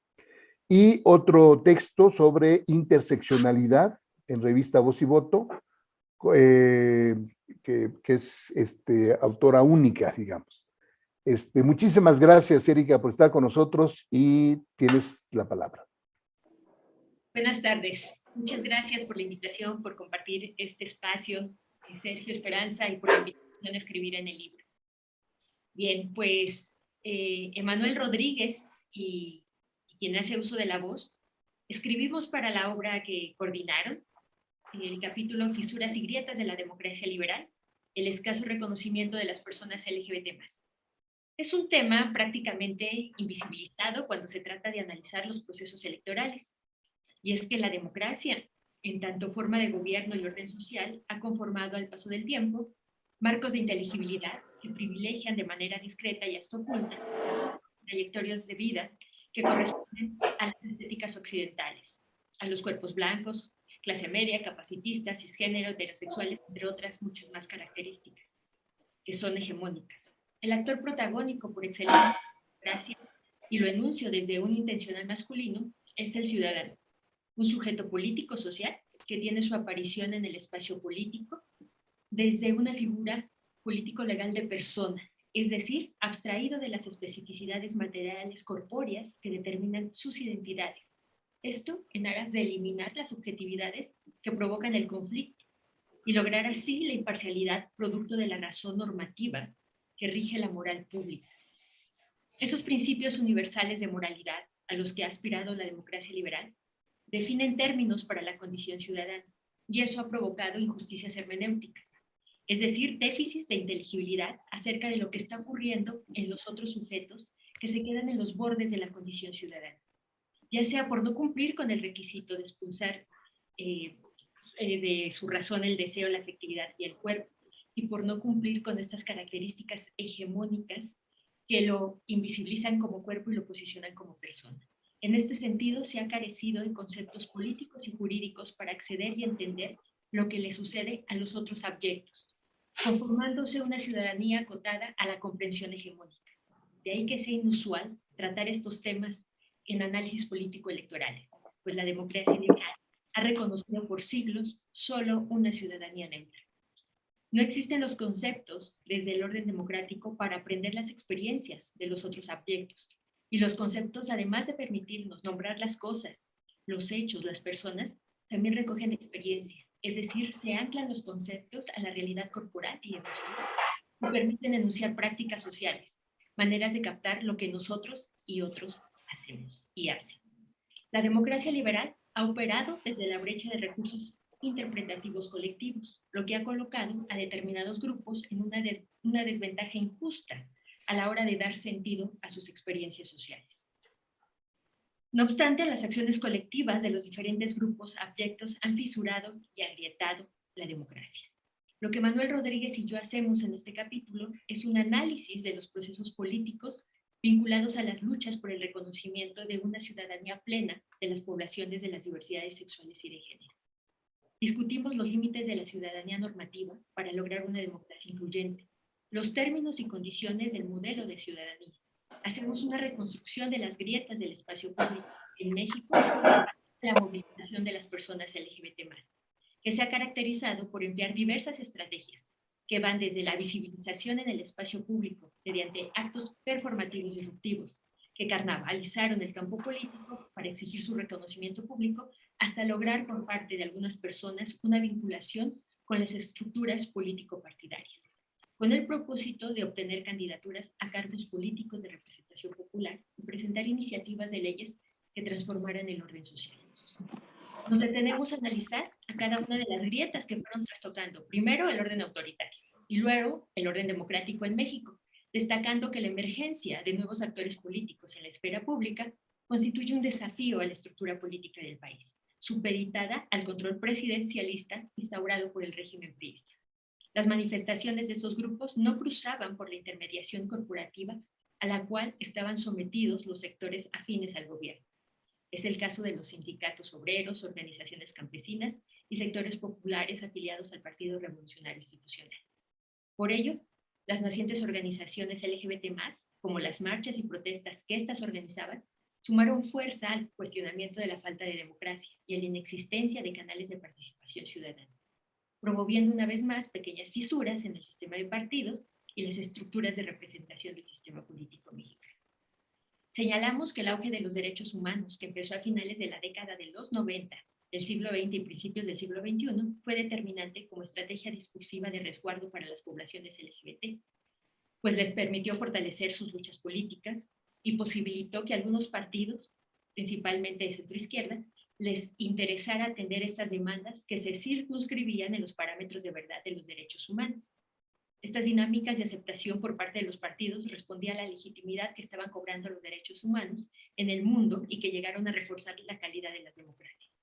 Y otro texto sobre interseccionalidad en revista Voz y Voto, que es autora única, digamos. Muchísimas gracias, Erika, por estar con nosotros y tienes la palabra. Buenas tardes. Muchas gracias por la invitación, por compartir este espacio, Sergio Esperanza, y por la invitación a escribir en el libro. Bien, pues Emanuel Rodríguez y quien hace uso de la voz, escribimos para la obra que coordinaron, el capítulo Fisuras y grietas de la democracia liberal, el escaso reconocimiento de las personas LGBT+. Es un tema prácticamente invisibilizado cuando se trata de analizar los procesos electorales. Y es que la democracia, en tanto forma de gobierno y orden social, ha conformado al paso del tiempo marcos de inteligibilidad que privilegian de manera discreta y hasta oculta trayectorias de vida que corresponden a las estéticas occidentales, a los cuerpos blancos, clase media, capacitistas, cisgénero, heterosexuales, entre otras muchas más características, que son hegemónicas. El actor protagónico por excelencia de la democracia, y lo enuncio desde un intencional masculino, es el ciudadano, un sujeto político-social que tiene su aparición en el espacio político desde una figura político-legal de persona, es decir, abstraído de las especificidades materiales corpóreas que determinan sus identidades. Esto en aras de eliminar las subjetividades que provocan el conflicto y lograr así la imparcialidad producto de la razón normativa que rige la moral pública. Esos principios universales de moralidad a los que ha aspirado la democracia liberal definen términos para la condición ciudadana, y eso ha provocado injusticias hermenéuticas, es decir, déficits de inteligibilidad acerca de lo que está ocurriendo en los otros sujetos que se quedan en los bordes de la condición ciudadana, ya sea por no cumplir con el requisito de expulsar de su razón el deseo, la afectividad y el cuerpo, y por no cumplir con estas características hegemónicas que lo invisibilizan como cuerpo y lo posicionan como persona. En este sentido, se ha carecido de conceptos políticos y jurídicos para acceder y entender lo que le sucede a los otros abyectos, conformándose una ciudadanía acotada a la comprensión hegemónica. De ahí que sea inusual tratar estos temas en análisis político-electorales, pues la democracia liberal ha reconocido por siglos solo una ciudadanía neutra. No existen los conceptos desde el orden democrático para aprender las experiencias de los otros abyectos. Y los conceptos, además de permitirnos nombrar las cosas, los hechos, las personas, también recogen experiencia. Es decir, se anclan los conceptos a la realidad corporal y emocional y permiten enunciar prácticas sociales, maneras de captar lo que nosotros y otros hacemos y hacen. La democracia liberal ha operado desde la brecha de recursos interpretativos colectivos, lo que ha colocado a determinados grupos en una desventaja injusta a la hora de dar sentido a sus experiencias sociales. No obstante, las acciones colectivas de los diferentes grupos abyectos han fisurado y agrietado la democracia. Lo que Manuel Rodríguez y yo hacemos en este capítulo es un análisis de los procesos políticos vinculados a las luchas por el reconocimiento de una ciudadanía plena de las poblaciones de las diversidades sexuales y de género. Discutimos los límites de la ciudadanía normativa para lograr una democracia incluyente, los términos y condiciones del modelo de ciudadanía. Hacemos una reconstrucción de las grietas del espacio público en México, la movilización de las personas LGBT+, que se ha caracterizado por emplear diversas estrategias que van desde la visibilización en el espacio público mediante actos performativos disruptivos que carnavalizaron el campo político para exigir su reconocimiento público, hasta lograr por parte de algunas personas una vinculación con las estructuras político-partidarias, con el propósito de obtener candidaturas a cargos políticos de representación popular y presentar iniciativas de leyes que transformaran el orden social. Nos detenemos a analizar a cada una de las grietas que fueron trastocando, primero el orden autoritario y luego el orden democrático en México, destacando que la emergencia de nuevos actores políticos en la esfera pública constituye un desafío a la estructura política del país, supeditada al control presidencialista instaurado por el régimen priista. Las manifestaciones de esos grupos no cruzaban por la intermediación corporativa a la cual estaban sometidos los sectores afines al gobierno. Es el caso de los sindicatos obreros, organizaciones campesinas y sectores populares afiliados al Partido Revolucionario Institucional. Por ello, las nacientes organizaciones LGBT+, como las marchas y protestas que éstas organizaban, sumaron fuerza al cuestionamiento de la falta de democracia y a la inexistencia de canales de participación ciudadana, promoviendo una vez más pequeñas fisuras en el sistema de partidos y las estructuras de representación del sistema político mexicano. Señalamos que el auge de los derechos humanos, que empezó a finales de la década de los 90 del siglo XX y principios del siglo XXI, fue determinante como estrategia discursiva de resguardo para las poblaciones LGBT, pues les permitió fortalecer sus luchas políticas y posibilitó que algunos partidos, principalmente de centroizquierda, les interesara atender estas demandas que se circunscribían en los parámetros de verdad de los derechos humanos. Estas dinámicas de aceptación por parte de los partidos respondían a la legitimidad que estaban cobrando los derechos humanos en el mundo y que llegaron a reforzar la calidad de las democracias.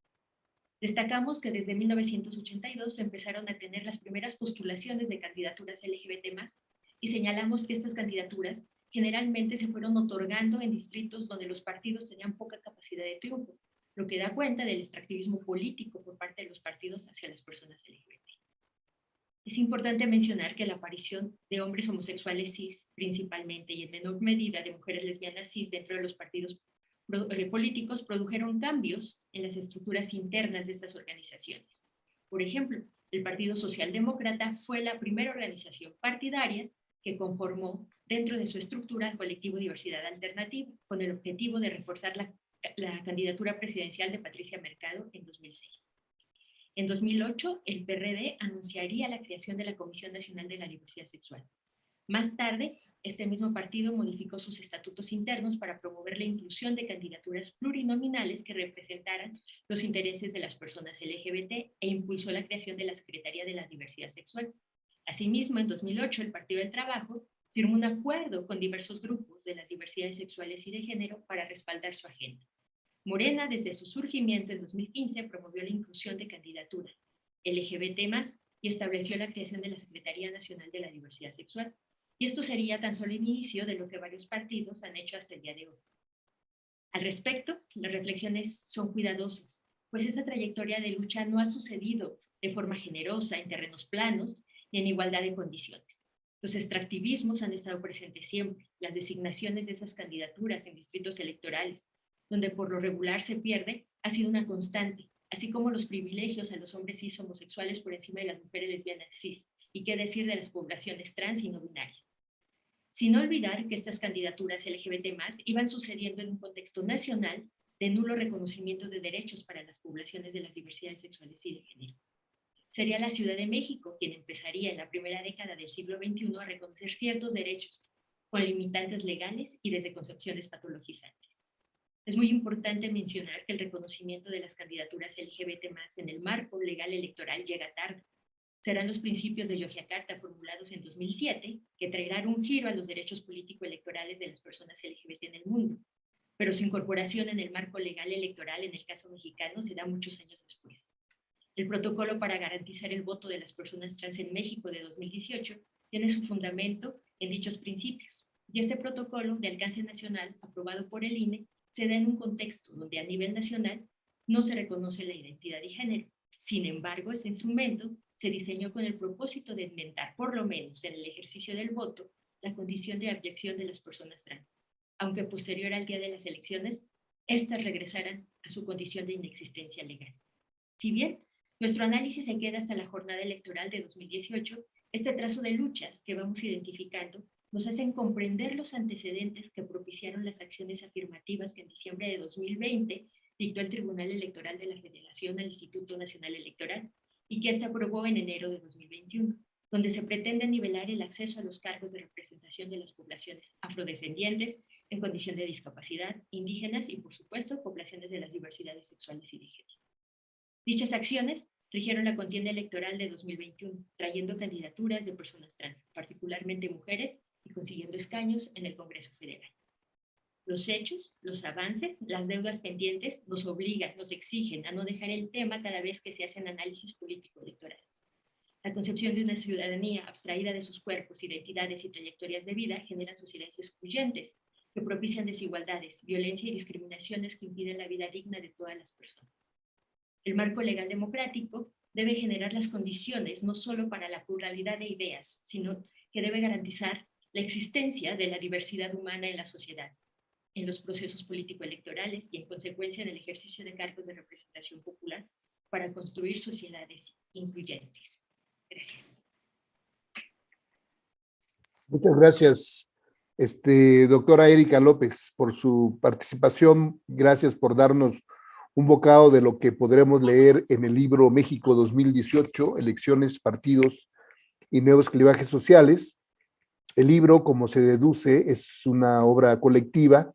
Destacamos que desde 1982 se empezaron a tener las primeras postulaciones de candidaturas LGBT+, y señalamos que estas candidaturas generalmente se fueron otorgando en distritos donde los partidos tenían poca capacidad de triunfo, lo que da cuenta del extractivismo político por parte de los partidos hacia las personas LGBT. Es importante mencionar que la aparición de hombres homosexuales cis, principalmente, y en menor medida de mujeres lesbianas cis dentro de los partidos políticos produjeron cambios en las estructuras internas de estas organizaciones. Por ejemplo, el Partido Socialdemócrata fue la primera organización partidaria que conformó dentro de su estructura el colectivo Diversidad Alternativa, con el objetivo de reforzar la candidatura presidencial de Patricia Mercado en 2006. En 2008, el PRD anunciaría la creación de la Comisión Nacional de la Diversidad Sexual. Más tarde, este mismo partido modificó sus estatutos internos para promover la inclusión de candidaturas plurinominales que representaran los intereses de las personas LGBT e impulsó la creación de la Secretaría de la Diversidad Sexual. Asimismo, en 2008, el Partido del Trabajo firmó un acuerdo con diversos grupos de las diversidades sexuales y de género para respaldar su agenda. Morena, desde su surgimiento en 2015, promovió la inclusión de candidaturas LGBT+, y estableció la creación de la Secretaría Nacional de la Diversidad Sexual. Y esto sería tan solo el inicio de lo que varios partidos han hecho hasta el día de hoy. Al respecto, las reflexiones son cuidadosas, pues esta trayectoria de lucha no ha sucedido de forma generosa en terrenos planos ni en igualdad de condiciones. Los extractivismos han estado presentes siempre, las designaciones de esas candidaturas en distritos electorales, donde por lo regular se pierde, ha sido una constante, así como los privilegios a los hombres cis homosexuales por encima de las mujeres lesbianas cis, y qué decir de las poblaciones trans y no binarias. Sin olvidar que estas candidaturas LGBT+ iban sucediendo en un contexto nacional de nulo reconocimiento de derechos para las poblaciones de las diversidades sexuales y de género. Sería la Ciudad de México quien empezaría en la primera década del siglo XXI a reconocer ciertos derechos, con limitantes legales y desde concepciones patologizantes. Es muy importante mencionar que el reconocimiento de las candidaturas LGBT+ en el marco legal electoral llega tarde. Serán los principios de Yogyakarta formulados en 2007 que traerán un giro a los derechos político-electorales de las personas LGBT en el mundo, pero su incorporación en el marco legal electoral en el caso mexicano se da muchos años después. El protocolo para garantizar el voto de las personas trans en México de 2018 tiene su fundamento en dichos principios, y este protocolo de alcance nacional aprobado por el INE se da en un contexto donde a nivel nacional no se reconoce la identidad de género. Sin embargo, este instrumento se diseñó con el propósito de inventar, por lo menos en el ejercicio del voto, la condición de abyección de las personas trans, aunque posterior al día de las elecciones, éstas regresaran a su condición de inexistencia legal. Si bien nuestro análisis se queda hasta la jornada electoral de 2018, este trazo de luchas que vamos identificando nos hacen comprender los antecedentes que propiciaron las acciones afirmativas que en diciembre de 2020 dictó el Tribunal Electoral de la Federación al Instituto Nacional Electoral y que este aprobó en enero de 2021, donde se pretende nivelar el acceso a los cargos de representación de las poblaciones afrodescendientes en condición de discapacidad, indígenas y, por supuesto, poblaciones de las diversidades sexuales y de género. Dichas acciones rigieron la contienda electoral de 2021, trayendo candidaturas de personas trans, particularmente mujeres, y consiguiendo escaños en el Congreso Federal. Los hechos, los avances, las deudas pendientes nos obligan, nos exigen a no dejar el tema cada vez que se hacen análisis político-electorales. La concepción de una ciudadanía abstraída de sus cuerpos, identidades y trayectorias de vida genera sociedades excluyentes que propician desigualdades, violencia y discriminaciones que impiden la vida digna de todas las personas. El marco legal democrático debe generar las condiciones no solo para la pluralidad de ideas, sino que debe garantizar la existencia de la diversidad humana en la sociedad, en los procesos político-electorales y en consecuencia en el ejercicio de cargos de representación popular para construir sociedades incluyentes. Gracias. Muchas gracias, doctora Erika López, por su participación. Gracias por darnos un bocado de lo que podremos leer en el libro México 2018, Elecciones, Partidos y Nuevos Clivajes Sociales. El libro, como se deduce, es una obra colectiva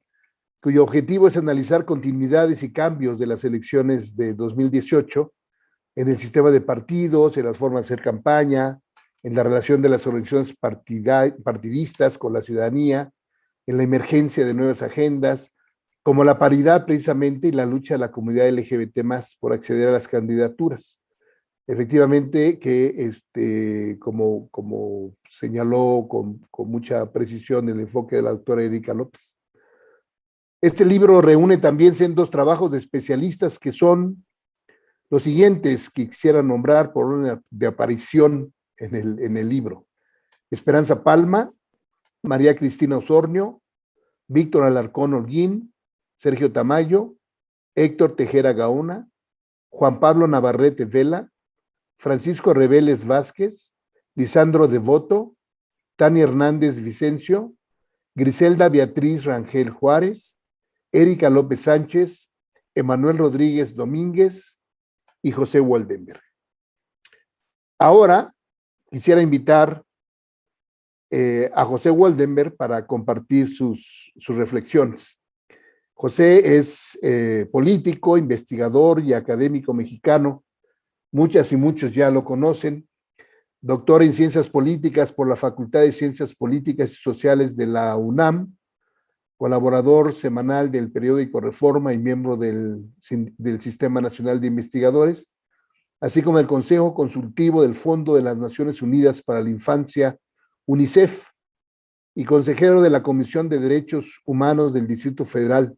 cuyo objetivo es analizar continuidades y cambios de las elecciones de 2018 en el sistema de partidos, en las formas de hacer campaña, en la relación de las organizaciones partidistas con la ciudadanía, en la emergencia de nuevas agendas, como la paridad precisamente y la lucha de la comunidad LGBT más por acceder a las candidaturas. Efectivamente que, como señaló con mucha precisión el enfoque de la doctora Erika López, este libro reúne también sendos trabajos de especialistas que son los siguientes que quisiera nombrar por orden de aparición en el libro: Esperanza Palma, María Cristina Osornio, Víctor Alarcón Holguín, Sergio Tamayo, Héctor Tejera Gaona, Juan Pablo Navarrete Vela, Francisco Reveles Vázquez, Lisandro Devoto, Tania Hernández Vicencio, Griselda Beatriz Rangel Juárez, Erika López Sánchez, Emanuel Rodríguez Domínguez y José Waldenberg. Ahora quisiera invitar a José Waldenberg para compartir sus reflexiones. José es político, investigador y académico mexicano. Muchas y muchos ya lo conocen. Doctor en Ciencias Políticas por la Facultad de Ciencias Políticas y Sociales de la UNAM, colaborador semanal del periódico Reforma y miembro del Sistema Nacional de Investigadores, así como el Consejo Consultivo del Fondo de las Naciones Unidas para la Infancia, UNICEF, y consejero de la Comisión de Derechos Humanos del Distrito Federal.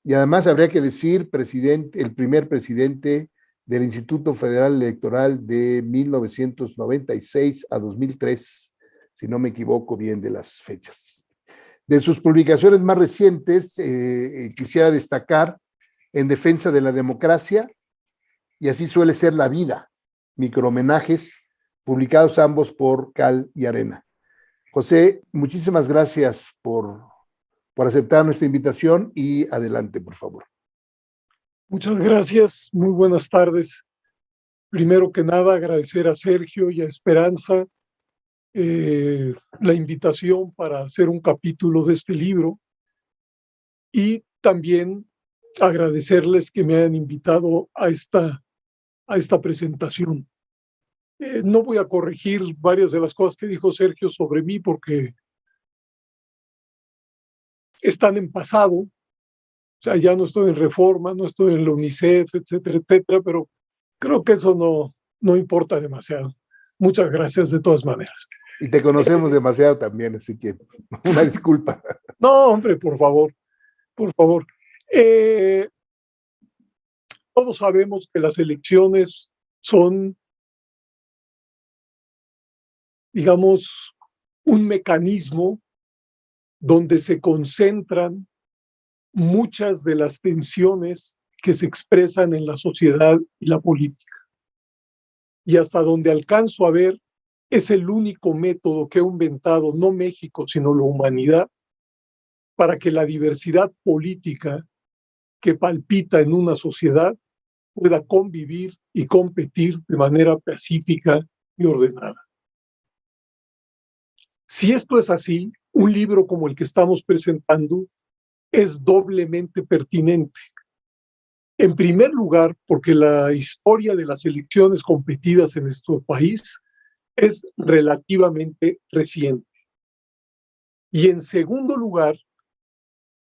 Y además habría que decir el primer presidente del Instituto Federal Electoral de 1996 a 2003, si no me equivoco bien de las fechas. De sus publicaciones más recientes, quisiera destacar En Defensa de la Democracia y Así Suele Ser la Vida, microhomenajes, publicados ambos por Cal y Arena. José, muchísimas gracias por aceptar nuestra invitación y adelante, por favor. Muchas gracias, muy buenas tardes. Primero que nada, agradecer a Sergio y a Esperanza la invitación para hacer un capítulo de este libro y también agradecerles que me hayan invitado a esta presentación. No voy a corregir varias de las cosas que dijo Sergio sobre mí porque están en pasado. O sea, ya no estoy en Reforma, no estoy en la UNICEF, etcétera, etcétera, pero creo que eso no importa demasiado. Muchas gracias de todas maneras. Y te conocemos demasiado también, así que una disculpa. No, hombre, por favor, por favor. Todos sabemos que las elecciones son, digamos, un mecanismo donde se concentran muchas de las tensiones que se expresan en la sociedad y la política. Y hasta donde alcanzo a ver, es el único método que ha inventado no México, sino la humanidad, para que la diversidad política que palpita en una sociedad pueda convivir y competir de manera pacífica y ordenada. Si esto es así, un libro como el que estamos presentando es doblemente pertinente. En primer lugar, porque la historia de las elecciones competidas en nuestro país es relativamente reciente. Y en segundo lugar,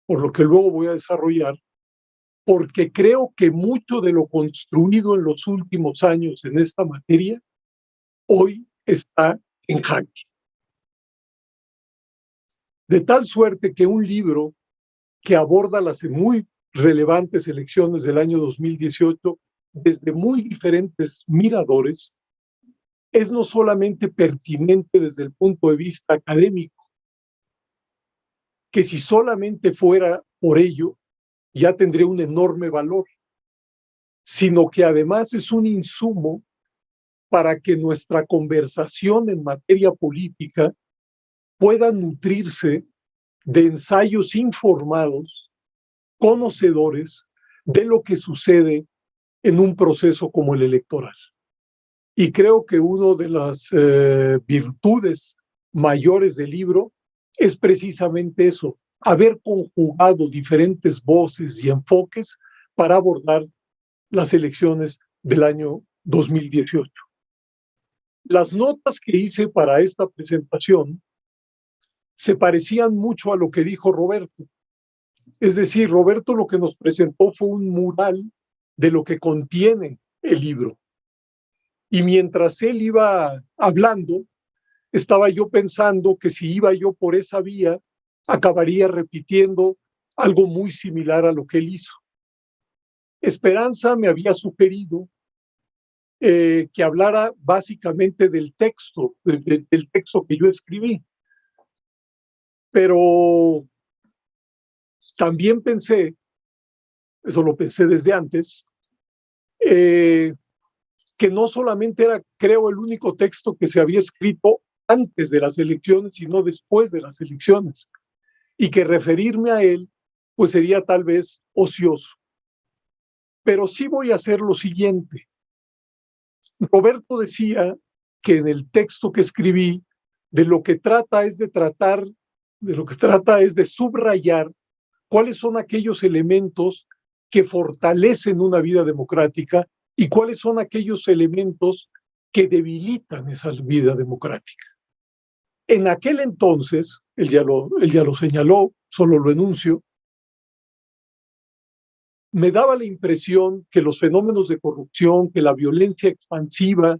por lo que luego voy a desarrollar, porque creo que mucho de lo construido en los últimos años en esta materia hoy está en jaque. De tal suerte que un libro que aborda las muy relevantes elecciones del año 2018 desde muy diferentes miradores, es no solamente pertinente desde el punto de vista académico, que si solamente fuera por ello, ya tendría un enorme valor, sino que además es un insumo para que nuestra conversación en materia política pueda nutrirse de ensayos informados, conocedores de lo que sucede en un proceso como el electoral. Y creo que una de las virtudes mayores del libro es precisamente eso, haber conjugado diferentes voces y enfoques para abordar las elecciones del año 2018. Las notas que hice para esta presentación se parecían mucho a lo que dijo Roberto. Es decir, Roberto lo que nos presentó fue un mural de lo que contiene el libro. Y mientras él iba hablando, estaba yo pensando que si iba yo por esa vía, acabaría repitiendo algo muy similar a lo que él hizo. Esperanza me había sugerido que hablara básicamente del texto, del texto que yo escribí. Pero también pensé, eso lo pensé desde antes, que no solamente era, creo, el único texto que se había escrito antes de las elecciones, sino después de las elecciones, y que referirme a él, pues sería tal vez ocioso. Pero sí voy a hacer lo siguiente. Roberto decía que en el texto que escribí, de lo que trata es de subrayar cuáles son aquellos elementos que fortalecen una vida democrática y cuáles son aquellos elementos que debilitan esa vida democrática. En aquel entonces, él ya lo señaló, solo lo enuncio, me daba la impresión que los fenómenos de corrupción, que la violencia expansiva,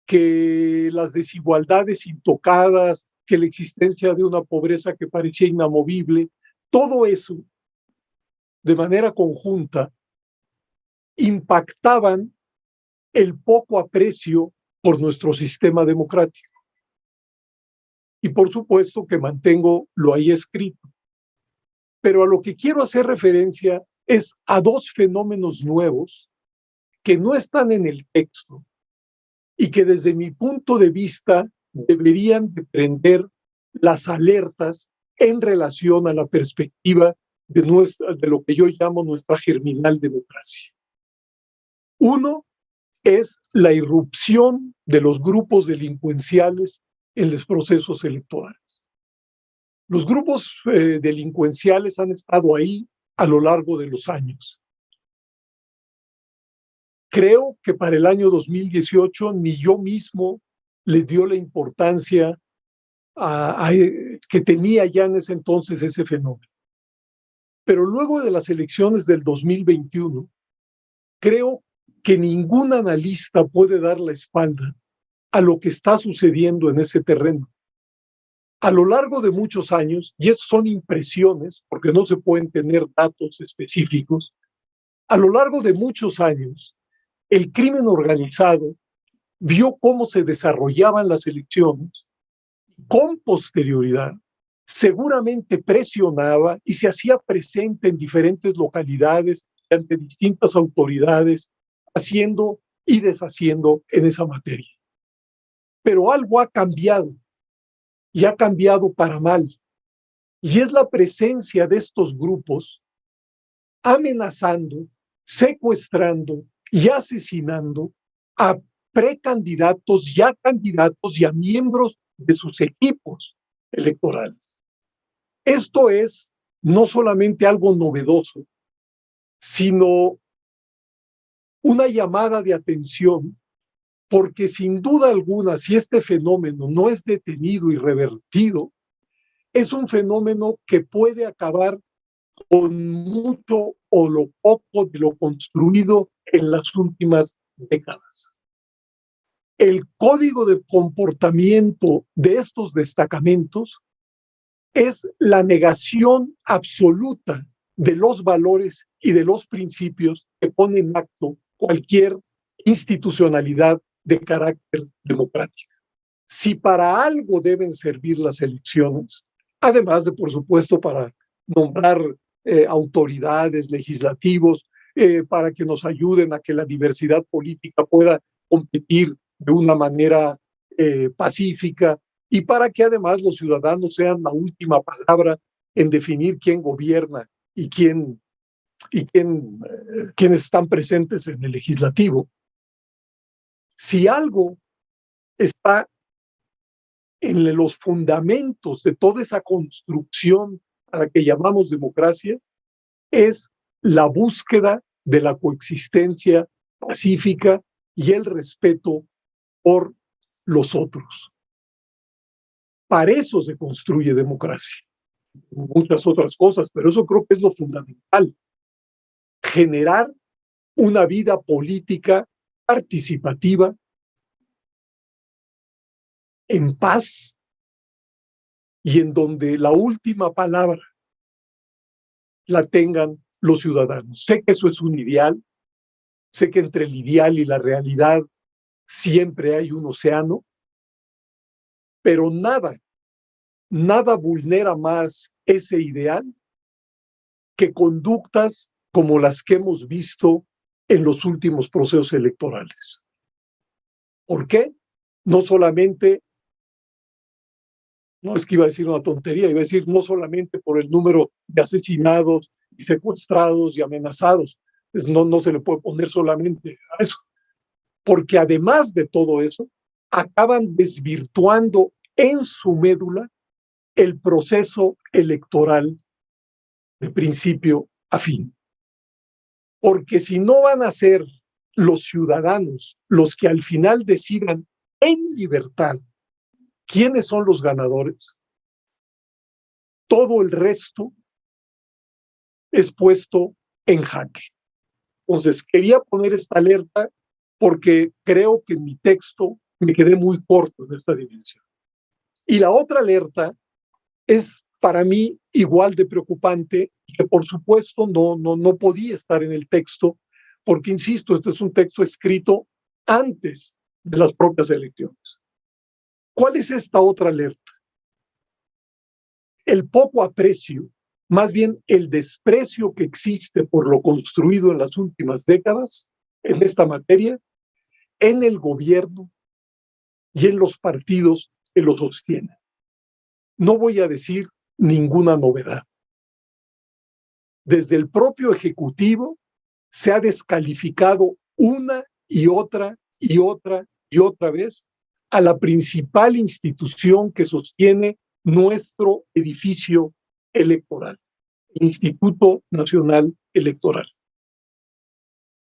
que las desigualdades intocadas, que la existencia de una pobreza que parecía inamovible, todo eso, de manera conjunta, impactaban el poco aprecio por nuestro sistema democrático. Y por supuesto que mantengo lo ahí escrito. Pero a lo que quiero hacer referencia es a dos fenómenos nuevos que no están en el texto y que desde mi punto de vista deberían de prender las alertas en relación a la perspectiva de lo que yo llamo nuestra germinal democracia. Uno es la irrupción de los grupos delincuenciales en los procesos electorales. Los grupos delincuenciales han estado ahí a lo largo de los años. Creo que para el año 2018 ni yo mismo les dio la importancia que tenía ya en ese entonces ese fenómeno. Pero luego de las elecciones del 2021, creo que ningún analista puede dar la espalda a lo que está sucediendo en ese terreno. A lo largo de muchos años, y eso son impresiones, porque no se pueden tener datos específicos, a lo largo de muchos años, el crimen organizado vio cómo se desarrollaban las elecciones, con posterioridad, seguramente presionaba y se hacía presente en diferentes localidades, ante distintas autoridades, haciendo y deshaciendo en esa materia. Pero algo ha cambiado, y ha cambiado para mal, y es la presencia de estos grupos amenazando, secuestrando y asesinando a precandidatos, ya candidatos y a miembros de sus equipos electorales. Esto es no solamente algo novedoso, sino una llamada de atención, porque sin duda alguna, si este fenómeno no es detenido y revertido, es un fenómeno que puede acabar con mucho o lo poco de lo construido en las últimas décadas. El código de comportamiento de estos destacamentos es la negación absoluta de los valores y de los principios que pone en acto cualquier institucionalidad de carácter democrático. Si para algo deben servir las elecciones, además de, por supuesto, para nombrar autoridades, legislativos, para que nos ayuden a que la diversidad política pueda competir de una manera pacífica y para que además los ciudadanos sean la última palabra en definir quién gobierna y quiénes están presentes en el legislativo. Si algo está en los fundamentos de toda esa construcción a la que llamamos democracia, es la búsqueda de la coexistencia pacífica y el respeto por los otros. Para eso se construye democracia. Muchas otras cosas, pero eso creo que es lo fundamental. Generar una vida política participativa, en paz, y en donde la última palabra la tengan los ciudadanos. Sé que eso es un ideal, sé que entre el ideal y la realidad siempre hay un océano, pero nada vulnera más ese ideal que conductas como las que hemos visto en los últimos procesos electorales. ¿Por qué? No solamente, no es que iba a decir una tontería, iba a decir no solamente por el número de asesinados y secuestrados y amenazados, no se le puede poner solamente a eso, porque además de todo eso, acaban desvirtuando en su médula el proceso electoral de principio a fin. Porque si no van a ser los ciudadanos los que al final decidan en libertad quiénes son los ganadores, todo el resto es puesto en jaque. Entonces, quería poner esta alerta porque creo que en mi texto me quedé muy corto en esta dimensión. Y la otra alerta es para mí igual de preocupante y que por supuesto no podía estar en el texto porque, insisto, este es un texto escrito antes de las propias elecciones. ¿Cuál es esta otra alerta? El poco aprecio, más bien el desprecio que existe por lo construido en las últimas décadas en esta materia, en el gobierno y en los partidos que lo sostienen. No voy a decir ninguna novedad. Desde el propio Ejecutivo se ha descalificado una y otra y otra y otra vez a la principal institución que sostiene nuestro edificio electoral, Instituto Nacional Electoral.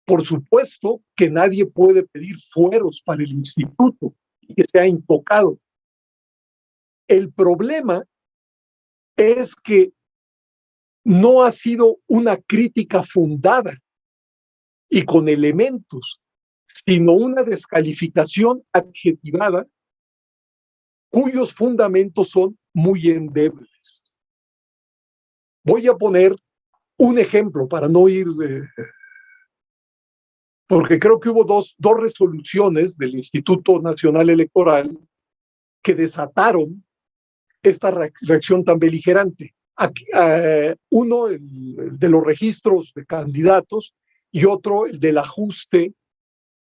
Por supuesto que nadie puede pedir fueros para el instituto y que sea intocado. El problema es que no ha sido una crítica fundada y con elementos, sino una descalificación adjetivada cuyos fundamentos son muy endebles. Voy a poner un ejemplo para no ir, porque creo que hubo dos resoluciones del Instituto Nacional Electoral que desataron esta reacción tan beligerante. Uno, el de los registros de candidatos, y otro, el del ajuste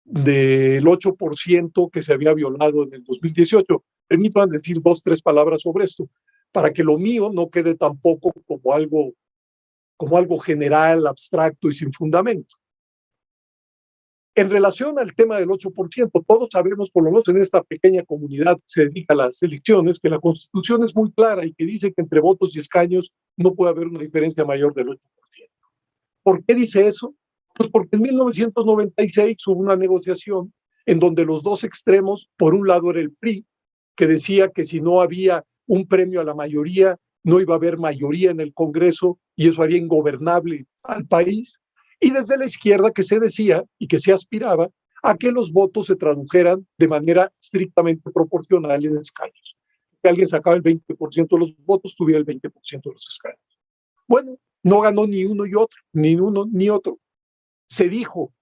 del 8% que se había violado en el 2018. Permítanme decir 2-3 palabras sobre esto, para que lo mío no quede tampoco como algo general, abstracto y sin fundamento. En relación al tema del 8%, todos sabemos, por lo menos en esta pequeña comunidad que se dedica a las elecciones, que la Constitución es muy clara y que dice que entre votos y escaños no puede haber una diferencia mayor del 8%. ¿Por qué dice eso? Pues porque en 1996 hubo una negociación en donde los dos extremos, por un lado era el PRI, que decía que si no había un premio a la mayoría, no iba a haber mayoría en el Congreso y eso haría ingobernable al país, y desde la izquierda que se decía y que se aspiraba a que los votos se tradujeran de manera estrictamente proporcional en escaños. Si alguien sacaba el 20% de los votos, tuviera el 20% de los escaños. Bueno, no ganó ni uno y otro, ni uno ni otro. Se dijo,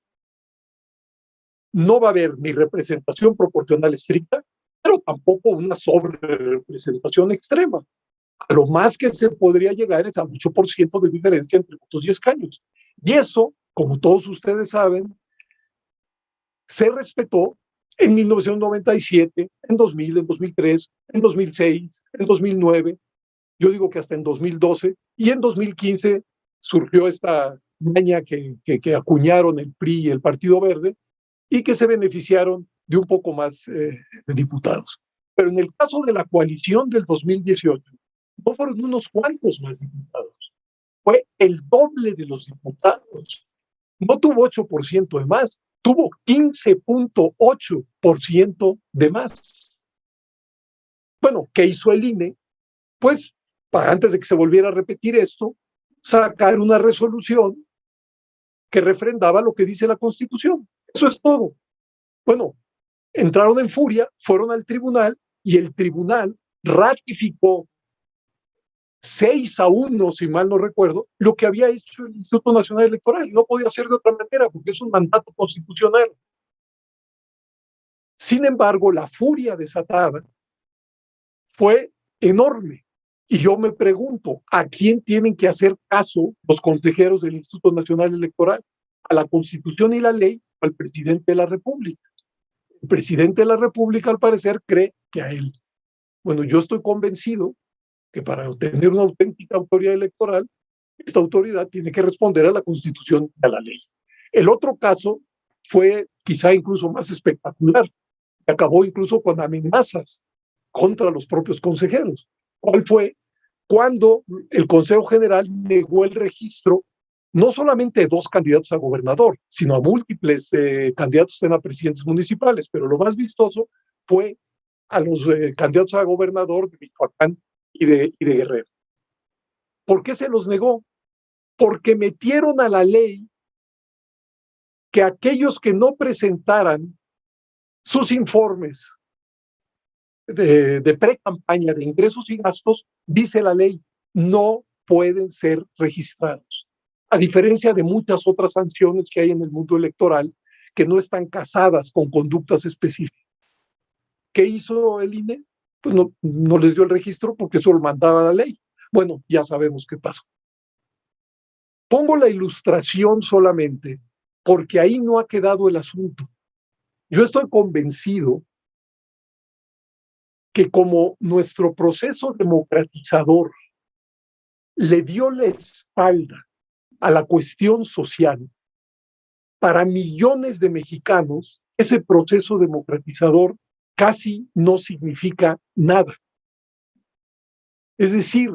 no va a haber ni representación proporcional estricta, pero tampoco una sobrerepresentación extrema. A lo más que se podría llegar es al 8% de diferencia entre votos y escaños. Y eso, como todos ustedes saben, se respetó en 1997, en 2000, en 2003, en 2006, en 2009, yo digo que hasta en 2012, y en 2015 surgió esta maña que acuñaron el PRI y el Partido Verde, y que se beneficiaron de un poco más de diputados. Pero en el caso de la coalición del 2018, no fueron unos cuantos más diputados, fue el doble de los diputados. No tuvo 8% de más, tuvo 15.8% de más. Bueno, ¿qué hizo el INE? Pues, para antes de que se volviera a repetir esto, sacar una resolución que refrendaba lo que dice la Constitución. Eso es todo. Bueno, entraron en furia, fueron al tribunal y el tribunal ratificó 6-1, si mal no recuerdo, lo que había hecho el Instituto Nacional Electoral. No podía ser de otra manera porque es un mandato constitucional. Sin embargo, la furia desatada fue enorme. Y yo me pregunto, ¿a quién tienen que hacer caso los consejeros del Instituto Nacional Electoral? ¿A la Constitución y la ley o al presidente de la República? El presidente de la República, al parecer, cree que a él. Bueno, yo estoy convencido que para tener una auténtica autoridad electoral, esta autoridad tiene que responder a la Constitución y a la ley. El otro caso fue quizá incluso más espectacular, que acabó incluso con amenazas contra los propios consejeros. ¿Cuál fue? Cuando el Consejo General negó el registro no solamente de 2 candidatos a gobernador, sino a múltiples candidatos a presidentes municipales, pero lo más vistoso fue a los candidatos a gobernador de Michoacán y de Guerrero. ¿Por qué se los negó? Porque metieron a la ley que aquellos que no presentaran sus informes de pre-campaña de ingresos y gastos, dice la ley, no pueden ser registrados. A diferencia de muchas otras sanciones que hay en el mundo electoral que no están casadas con conductas específicas. ¿Qué hizo el INE? Pues no les dio el registro porque eso lo mandaba la ley. Bueno, ya sabemos qué pasó. Pongo la ilustración solamente porque ahí no ha quedado el asunto. Yo estoy convencido que como nuestro proceso democratizador le dio la espalda a la cuestión social, para millones de mexicanos, ese proceso democratizador casi no significa nada. Es decir,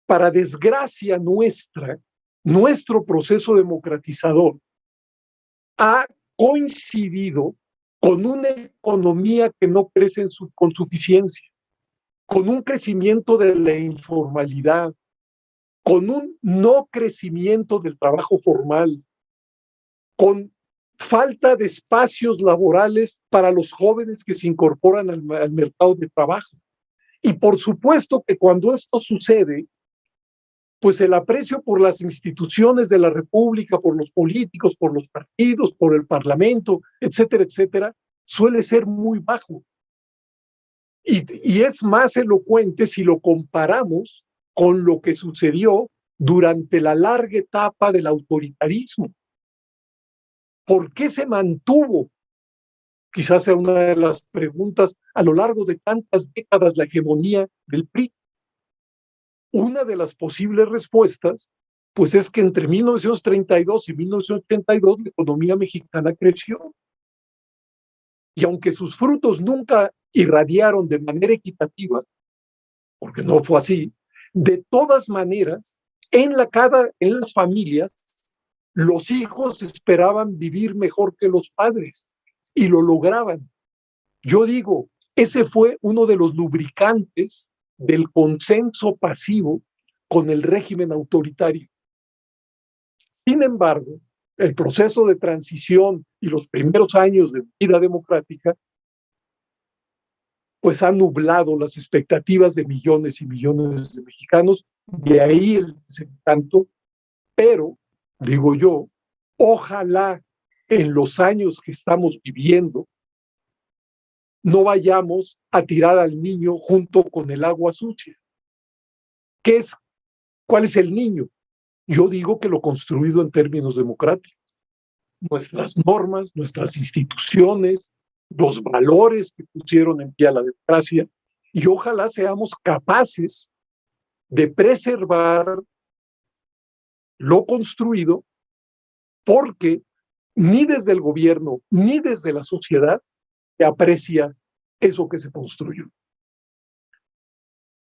para desgracia nuestra, nuestro proceso democratizador ha coincidido con una economía que no crece con suficiencia, con un crecimiento de la informalidad, con un no crecimiento del trabajo formal, con falta de espacios laborales para los jóvenes que se incorporan al mercado de trabajo. Y por supuesto que cuando esto sucede, pues el aprecio por las instituciones de la República, por los políticos, por los partidos, por el Parlamento, etcétera, etcétera, suele ser muy bajo. Y es más elocuente si lo comparamos con lo que sucedió durante la larga etapa del autoritarismo. ¿Por qué se mantuvo? Quizás sea una de las preguntas a lo largo de tantas décadas la hegemonía del PRI. Una de las posibles respuestas, pues es que entre 1932 y 1982 la economía mexicana creció. Y aunque sus frutos nunca irradiaron de manera equitativa, porque no fue así, de todas maneras, en las familias, los hijos esperaban vivir mejor que los padres y lo lograban. Yo digo, ese fue uno de los lubricantes del consenso pasivo con el régimen autoritario. Sin embargo, el proceso de transición y los primeros años de vida democrática pues han nublado las expectativas de millones y millones de mexicanos, de ahí el desencanto, pero, digo yo, ojalá en los años que estamos viviendo no vayamos a tirar al niño junto con el agua sucia. ¿Cuál es el niño? Yo digo que lo construido en términos democráticos. Nuestras normas, nuestras instituciones, los valores que pusieron en pie a la democracia, y ojalá seamos capaces de preservar lo construido, porque ni desde el gobierno ni desde la sociedad se aprecia eso que se construyó.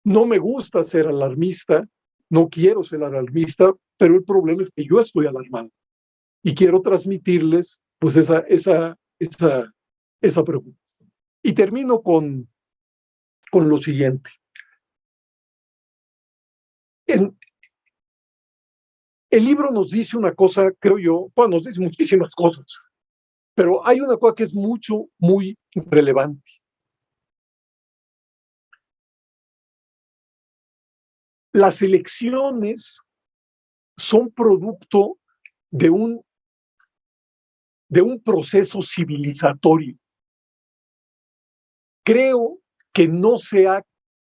No me gusta ser alarmista, no quiero ser alarmista, pero el problema es que yo estoy alarmado y quiero transmitirles pues esa pregunta. Y termino con lo siguiente. El libro nos dice una cosa, creo yo, bueno, nos dice muchísimas cosas, pero hay una cosa que es muy relevante. Las elecciones son producto de un proceso civilizatorio. Creo que no se ha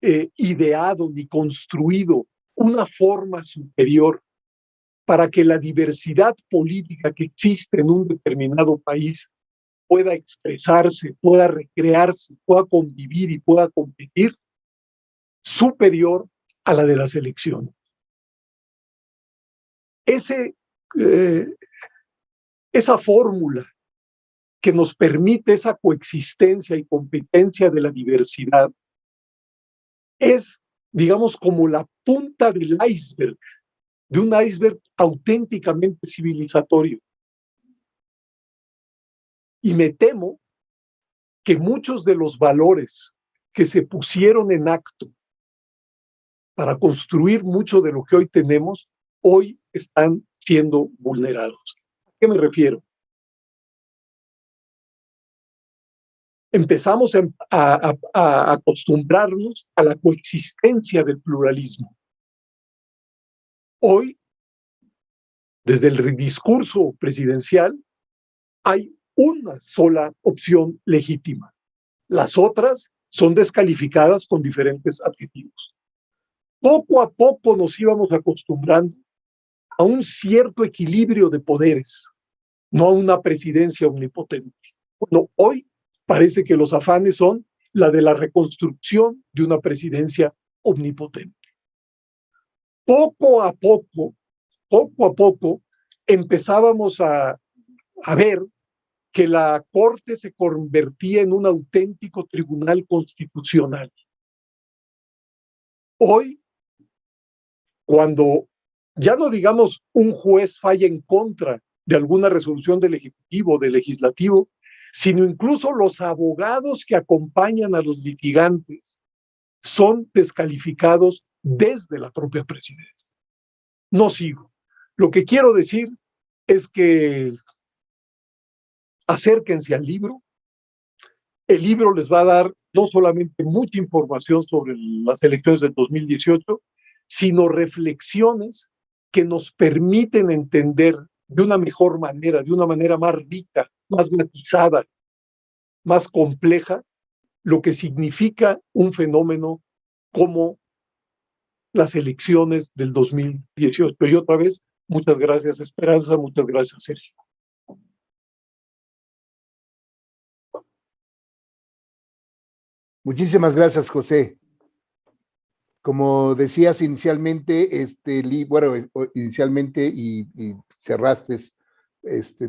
ideado ni construido una forma superior para que la diversidad política que existe en un determinado país pueda expresarse, pueda recrearse, pueda convivir y pueda competir, superior a la de las elecciones. Esa fórmula que nos permite esa coexistencia y competencia de la diversidad es, digamos, como la punta del iceberg, de un iceberg auténticamente civilizatorio. Y me temo que muchos de los valores que se pusieron en acto para construir mucho de lo que hoy tenemos, hoy están siendo vulnerados. ¿A qué me refiero? Empezamos a acostumbrarnos a la coexistencia del pluralismo. Hoy, desde el discurso presidencial, hay una sola opción legítima. Las otras son descalificadas con diferentes adjetivos. Poco a poco nos íbamos acostumbrando a un cierto equilibrio de poderes, no a una presidencia omnipotente. Bueno, hoy parece que los afanes son la de la reconstrucción de una presidencia omnipotente. Poco a poco, empezábamos a ver que la Corte se convertía en un auténtico tribunal constitucional. Hoy, cuando ya no digamos un juez falla en contra de alguna resolución del Ejecutivo o del Legislativo, sino incluso los abogados que acompañan a los litigantes son descalificados desde la propia presidencia. No sigo. Lo que quiero decir es que acérquense al libro. El libro les va a dar no solamente mucha información sobre las elecciones del 2018, sino reflexiones que nos permiten entender de una mejor manera, de una manera más rica, más matizada, más compleja, lo que significa un fenómeno como las elecciones del 2018. Y otra vez, muchas gracias, Esperanza, muchas gracias, Sergio. Muchísimas gracias, José. Como decías inicialmente, inicialmente y cerraste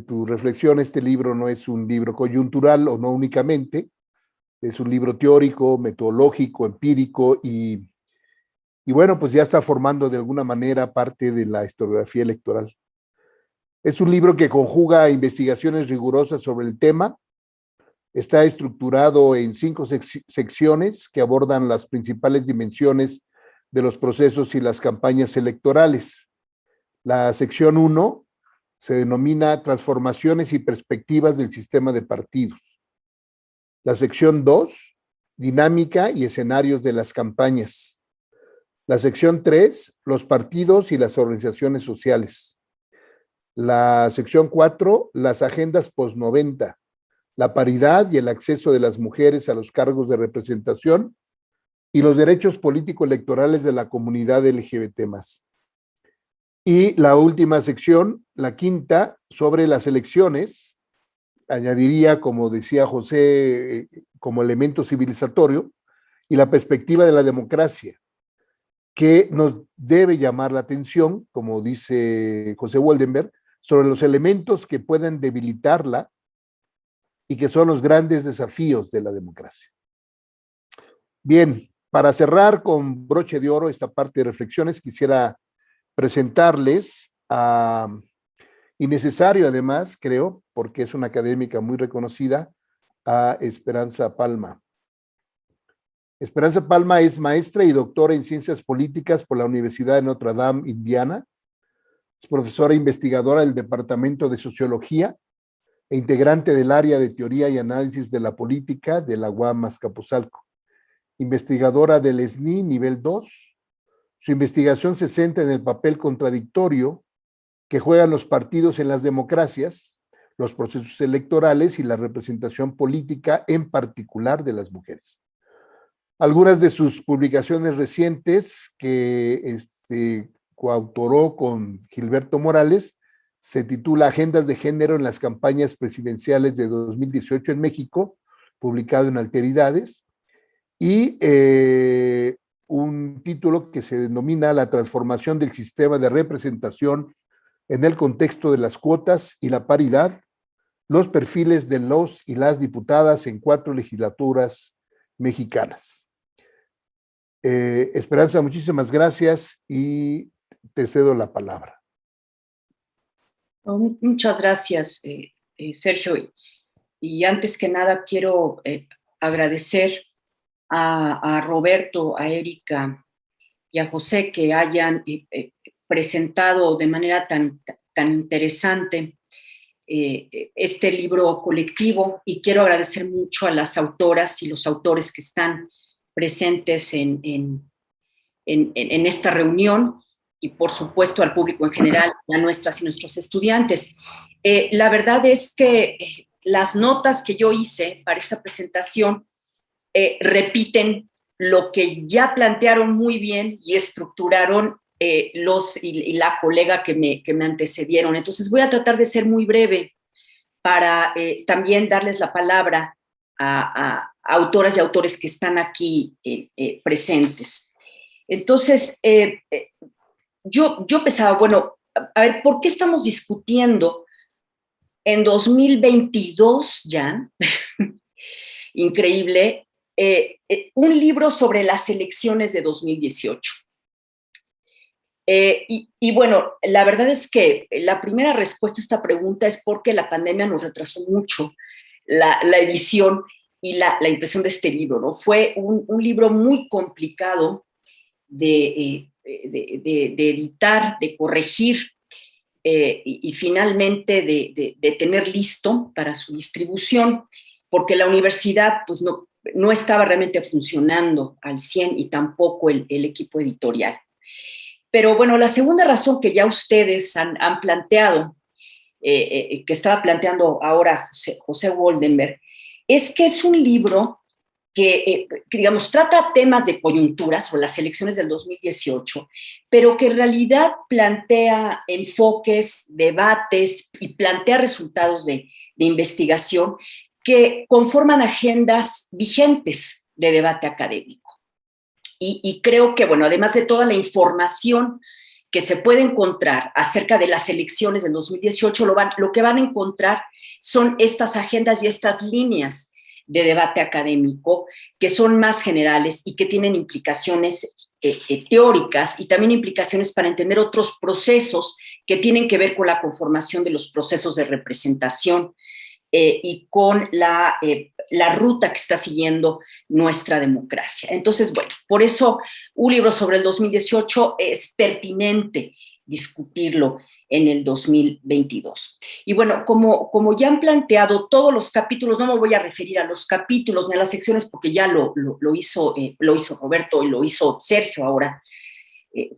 tu reflexión, este libro no es un libro coyuntural o no únicamente, es un libro teórico, metodológico, empírico y bueno, pues ya está formando de alguna manera parte de la historiografía electoral. Es un libro que conjuga investigaciones rigurosas sobre el tema. Está estructurado en 5 secciones que abordan las principales dimensiones de los procesos y las campañas electorales. La sección 1 se denomina Transformaciones y perspectivas del sistema de partidos. La sección 2, Dinámica y escenarios de las campañas. La sección 3, Los partidos y las organizaciones sociales. La sección 4, Las agendas post-90. La paridad y el acceso de las mujeres a los cargos de representación y los derechos político-electorales de la comunidad LGBT+. Y la última sección, la quinta, sobre las elecciones, añadiría, como decía José, como elemento civilizatorio, y la perspectiva de la democracia, que nos debe llamar la atención, como dice José Woldenberg, sobre los elementos que pueden debilitarla y que son los grandes desafíos de la democracia. Bien, para cerrar con broche de oro esta parte de reflexiones, quisiera presentarles a, y necesario además, creo, porque es una académica muy reconocida, a Esperanza Palma. Esperanza Palma es maestra y doctora en Ciencias Políticas por la Universidad de Notre Dame, Indiana. Es profesora e investigadora del Departamento de Sociología e integrante del área de Teoría y Análisis de la Política de la UAM Azcapotzalco. Investigadora del SNI nivel 2. Su investigación se centra en el papel contradictorio que juegan los partidos en las democracias, los procesos electorales y la representación política, en particular de las mujeres. Algunas de sus publicaciones recientes que coautoró con Gilberto Morales se titula Agendas de Género en las campañas presidenciales de 2018 en México, publicado en Alteridades, y un título que se denomina La transformación del sistema de representación en el contexto de las cuotas y la paridad, los perfiles de los y las diputadas en 4 legislaturas mexicanas. Esperanza, muchísimas gracias y te cedo la palabra. Muchas gracias, Sergio. Y antes que nada quiero agradecer a Roberto, a Erika y a José que hayan presentado de manera tan interesante este libro colectivo, y quiero agradecer mucho a las autoras y los autores que están presentes en esta reunión, y por supuesto al público en general, a nuestras y nuestros estudiantes. La verdad es que las notas que yo hice para esta presentación repiten lo que ya plantearon muy bien y estructuraron los y la colega que me antecedieron. Entonces voy a tratar de ser muy breve para también darles la palabra a autoras y autores que están aquí presentes. Entonces, yo pensaba, bueno, a ver, ¿por qué estamos discutiendo en 2022 ya? Increíble, un libro sobre las elecciones de 2018. Y bueno, la verdad es que la primera respuesta a esta pregunta es porque la pandemia nos retrasó mucho la edición y la impresión de este libro, ¿no? Fue un libro muy complicado de editar, de corregir y finalmente de tener listo para su distribución, porque la universidad pues no estaba realmente funcionando al 100 y tampoco el equipo editorial. Pero bueno, la segunda razón que ya ustedes han planteado, que estaba planteando ahora José Woldenberg, es que es un libro que, digamos, trata temas de coyuntura sobre las elecciones del 2018, pero que en realidad plantea enfoques, debates y plantea resultados de investigación que conforman agendas vigentes de debate académico. Y creo que, bueno, además de toda la información que se puede encontrar acerca de las elecciones del 2018, lo que van a encontrar son estas agendas y estas líneas de debate académico que son más generales y que tienen implicaciones teóricas y también implicaciones para entender otros procesos que tienen que ver con la conformación de los procesos de representación y con la ruta que está siguiendo nuestra democracia. Entonces, bueno, por eso un libro sobre el 2018 es pertinente discutirlo en el 2022. Y bueno, como ya han planteado todos los capítulos, no me voy a referir a los capítulos ni a las secciones porque ya lo hizo Roberto y lo hizo Sergio ahora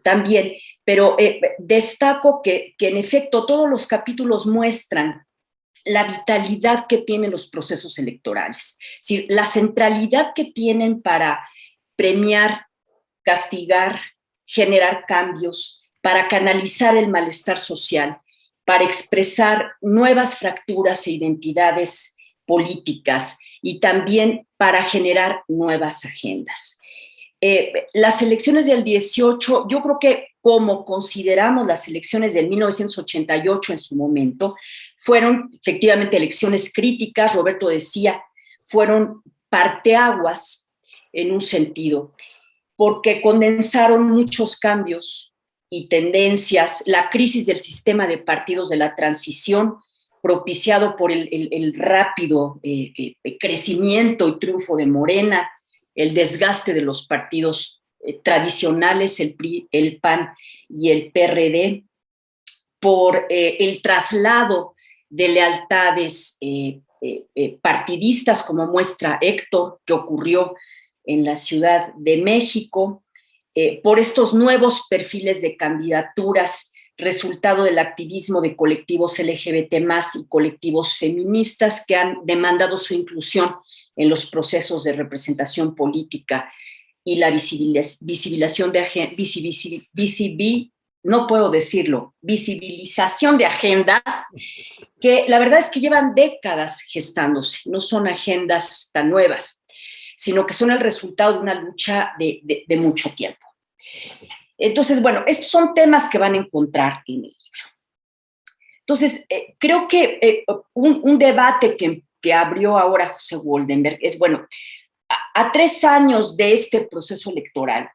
también, pero destaco que en efecto todos los capítulos muestran la vitalidad que tienen los procesos electorales, es decir, la centralidad que tienen para premiar, castigar, generar cambios, para canalizar el malestar social, para expresar nuevas fracturas e identidades políticas y también para generar nuevas agendas. Las elecciones del 18, yo creo que como consideramos las elecciones del 1988 en su momento, fueron efectivamente elecciones críticas, Roberto decía, fueron parteaguas en un sentido, porque condensaron muchos cambios y tendencias, la crisis del sistema de partidos de la transición, propiciado por el rápido crecimiento y triunfo de Morena, el desgaste de los partidos tradicionales, el PRI, el PAN y el PRD, por el traslado de lealtades partidistas, como muestra Héctor, que ocurrió en la Ciudad de México, por estos nuevos perfiles de candidaturas, resultado del activismo de colectivos LGBT+ y colectivos feministas que han demandado su inclusión en los procesos de representación política y la visibilización de agendas que la verdad es que llevan décadas gestándose, no son agendas tan nuevas, sino que son el resultado de una lucha de mucho tiempo. Entonces, bueno, estos son temas que van a encontrar en el libro. Entonces, creo que un debate que abrió ahora José Woldenberg es, bueno, a 3 años de este proceso electoral,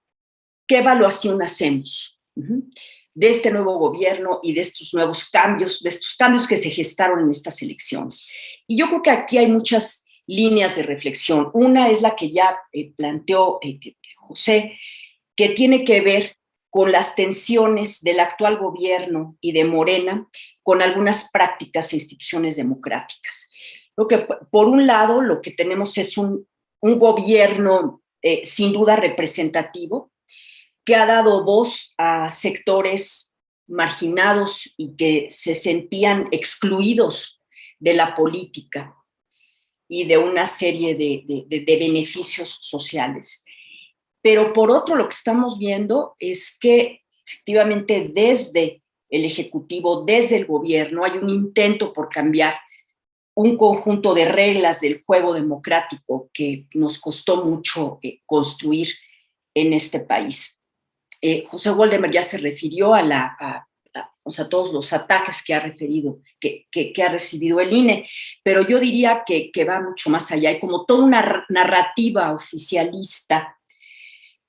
¿qué evaluación hacemos de este nuevo gobierno y de estos nuevos cambios, de estos cambios que se gestaron en estas elecciones? Y yo creo que aquí hay muchas líneas de reflexión. Una es la que ya planteó José, que tiene que ver con las tensiones del actual gobierno y de Morena con algunas prácticas e instituciones democráticas. Lo que, por un lado, lo que tenemos es un gobierno sin duda representativo, que ha dado voz a sectores marginados y que se sentían excluidos de la política y de una serie de beneficios sociales. Pero por otro, lo que estamos viendo es que efectivamente desde el Ejecutivo, desde el gobierno, hay un intento por cambiar un conjunto de reglas del juego democrático que nos costó mucho construir en este país. José Woldenberg ya se refirió a todos los ataques que ha referido, que ha recibido el INE, pero yo diría que va mucho más allá. Hay como toda una narrativa oficialista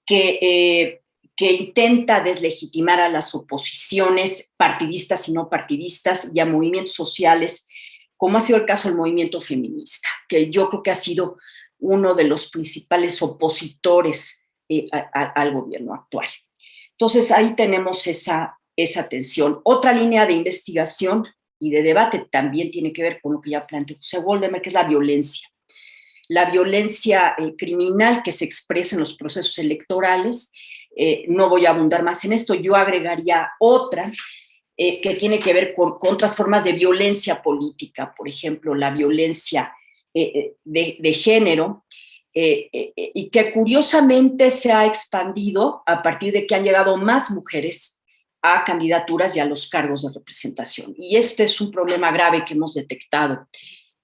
que intenta deslegitimar a las oposiciones partidistas y no partidistas y a movimientos sociales, como ha sido el caso del movimiento feminista, que yo creo que ha sido uno de los principales opositores al gobierno actual. Entonces, ahí tenemos esa tensión. Otra línea de investigación y de debate también tiene que ver con lo que ya planteó José Woldenberg, que es la violencia. La violencia criminal que se expresa en los procesos electorales. No voy a abundar más en esto, yo agregaría otra que tiene que ver con otras formas de violencia política, por ejemplo, la violencia de género, y que curiosamente se ha expandido a partir de que han llegado más mujeres a candidaturas y a los cargos de representación. Y este es un problema grave que hemos detectado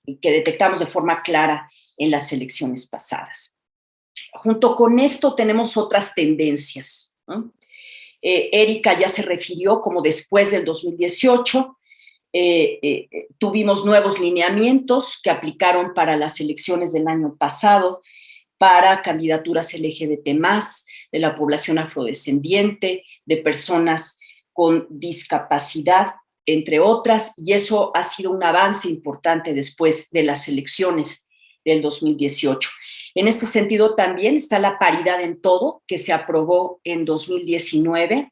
y que detectamos de forma clara en las elecciones pasadas. Junto con esto tenemos otras tendencias, ¿no? Erika ya se refirió como después del 2018 tuvimos nuevos lineamientos que aplicaron para las elecciones del año pasado, para candidaturas LGBT+, de la población afrodescendiente, de personas con discapacidad, entre otras, y eso ha sido un avance importante después de las elecciones del 2018. En este sentido también está la paridad en todo, que se aprobó en 2019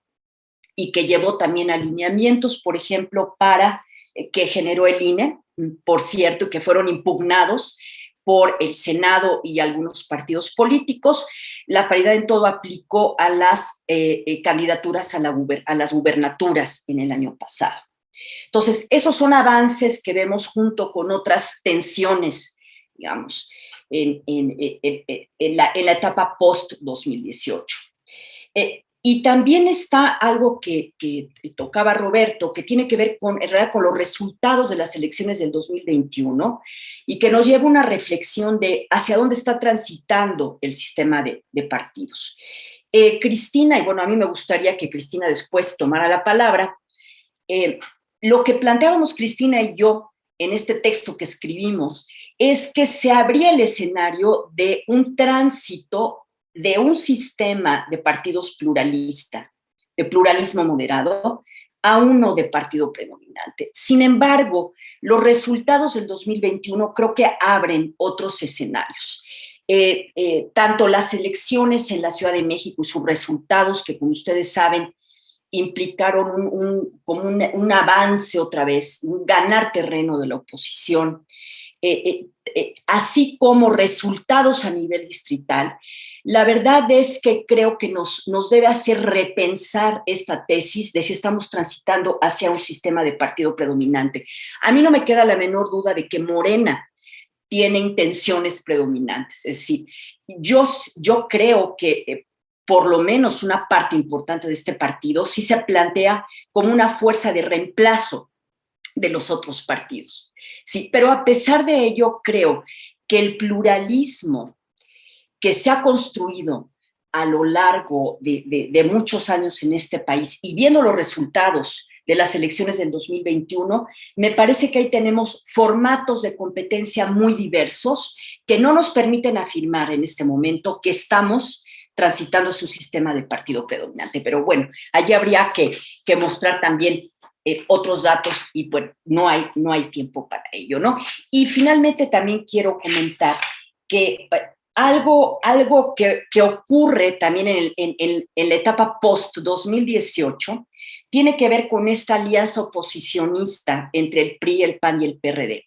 y que llevó también alineamientos, por ejemplo, que generó el INE, por cierto, y que fueron impugnados por el Senado y algunos partidos políticos. La paridad en todo aplicó a las candidaturas a las gubernaturas en el año pasado. Entonces, esos son avances que vemos junto con otras tensiones, digamos, en la etapa post-2018. Y también está algo que tocaba Roberto, que tiene que ver en realidad con los resultados de las elecciones del 2021 y que nos lleva a una reflexión de hacia dónde está transitando el sistema de partidos. Cristina, y bueno, a mí me gustaría que Cristina después tomara la palabra, lo que planteábamos Cristina y yo en este texto que escribimos es que se abría el escenario de un tránsito de un sistema de partidos pluralista, de pluralismo moderado, a uno de partido predominante. Sin embargo, los resultados del 2021 creo que abren otros escenarios. Tanto las elecciones en la Ciudad de México y sus resultados, que como ustedes saben, implicaron un avance otra vez, un ganar terreno de la oposición, así como resultados a nivel distrital. La verdad es que creo que nos debe hacer repensar esta tesis de si estamos transitando hacia un sistema de partido predominante. A mí no me queda la menor duda de que Morena tiene intenciones predominantes. Es decir, yo creo que por lo menos una parte importante de este partido sí se plantea como una fuerza de reemplazo de los otros partidos. Sí, pero a pesar de ello, creo que el pluralismo que se ha construido a lo largo de muchos años en este país y viendo los resultados de las elecciones del 2021, me parece que ahí tenemos formatos de competencia muy diversos que no nos permiten afirmar en este momento que estamos transitando su sistema de partido predominante. Pero bueno, allí habría que mostrar también otros datos y bueno, no hay tiempo para ello, ¿no? Y finalmente también quiero comentar que algo que ocurre también en la etapa post-2018 tiene que ver con esta alianza oposicionista entre el PRI, el PAN y el PRD.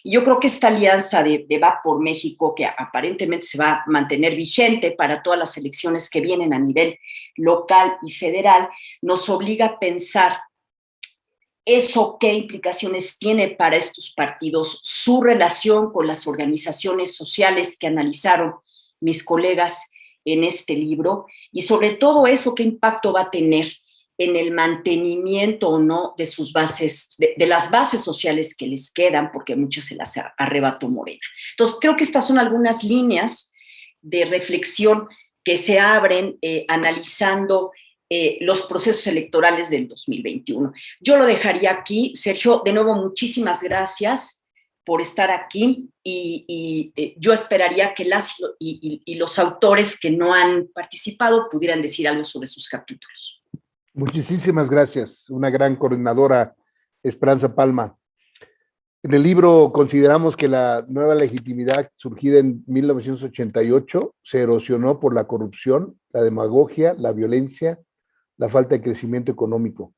Y yo creo que esta alianza de Va por México, que aparentemente se va a mantener vigente para todas las elecciones que vienen a nivel local y federal, nos obliga a pensar eso qué implicaciones tiene para estos partidos, su relación con las organizaciones sociales que analizaron mis colegas en este libro, y sobre todo eso qué impacto va a tener en el mantenimiento o no de sus bases, de las bases sociales que les quedan, porque muchas se las arrebató Morena. Entonces, creo que estas son algunas líneas de reflexión que se abren analizando los procesos electorales del 2021. Yo lo dejaría aquí. Sergio, de nuevo, muchísimas gracias por estar aquí y yo esperaría que las y los autores que no han participado pudieran decir algo sobre sus capítulos. Muchísimas gracias, una gran coordinadora, Esperanza Palma. En el libro consideramos que la nueva legitimidad surgida en 1988 se erosionó por la corrupción, la demagogia, la violencia, la falta de crecimiento económico.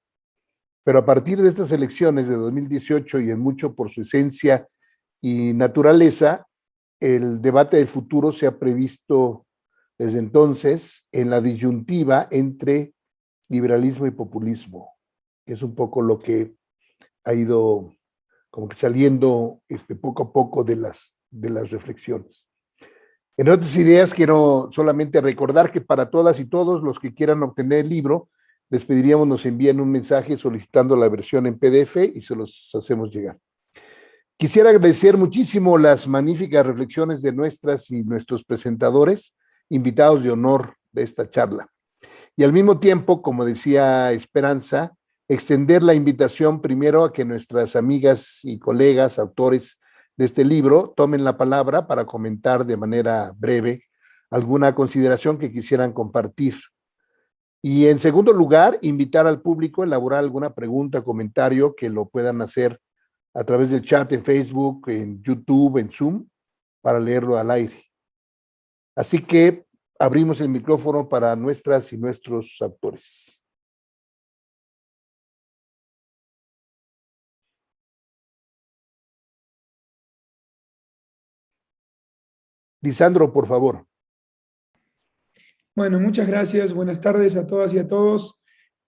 Pero a partir de estas elecciones de 2018 y en mucho por su esencia y naturaleza, el debate del futuro se ha previsto desde entonces en la disyuntiva entre liberalismo y populismo, que es un poco lo que ha ido como que saliendo poco a poco de las reflexiones. En otras ideas, quiero solamente recordar que para todas y todos los que quieran obtener el libro, les pediríamos nos envíen un mensaje solicitando la versión en PDF y se los hacemos llegar. Quisiera agradecer muchísimo las magníficas reflexiones de nuestras y nuestros presentadores, invitados de honor de esta charla. Y al mismo tiempo, como decía Esperanza, extender la invitación primero a que nuestras amigas y colegas, autores de este libro, tomen la palabra para comentar de manera breve alguna consideración que quisieran compartir. Y en segundo lugar, invitar al público a elaborar alguna pregunta, comentario que lo puedan hacer a través del chat en Facebook, en YouTube, en Zoom, para leerlo al aire. Así que abrimos el micrófono para nuestras y nuestros autores. Lisandro, por favor. Bueno, muchas gracias. Buenas tardes a todas y a todos.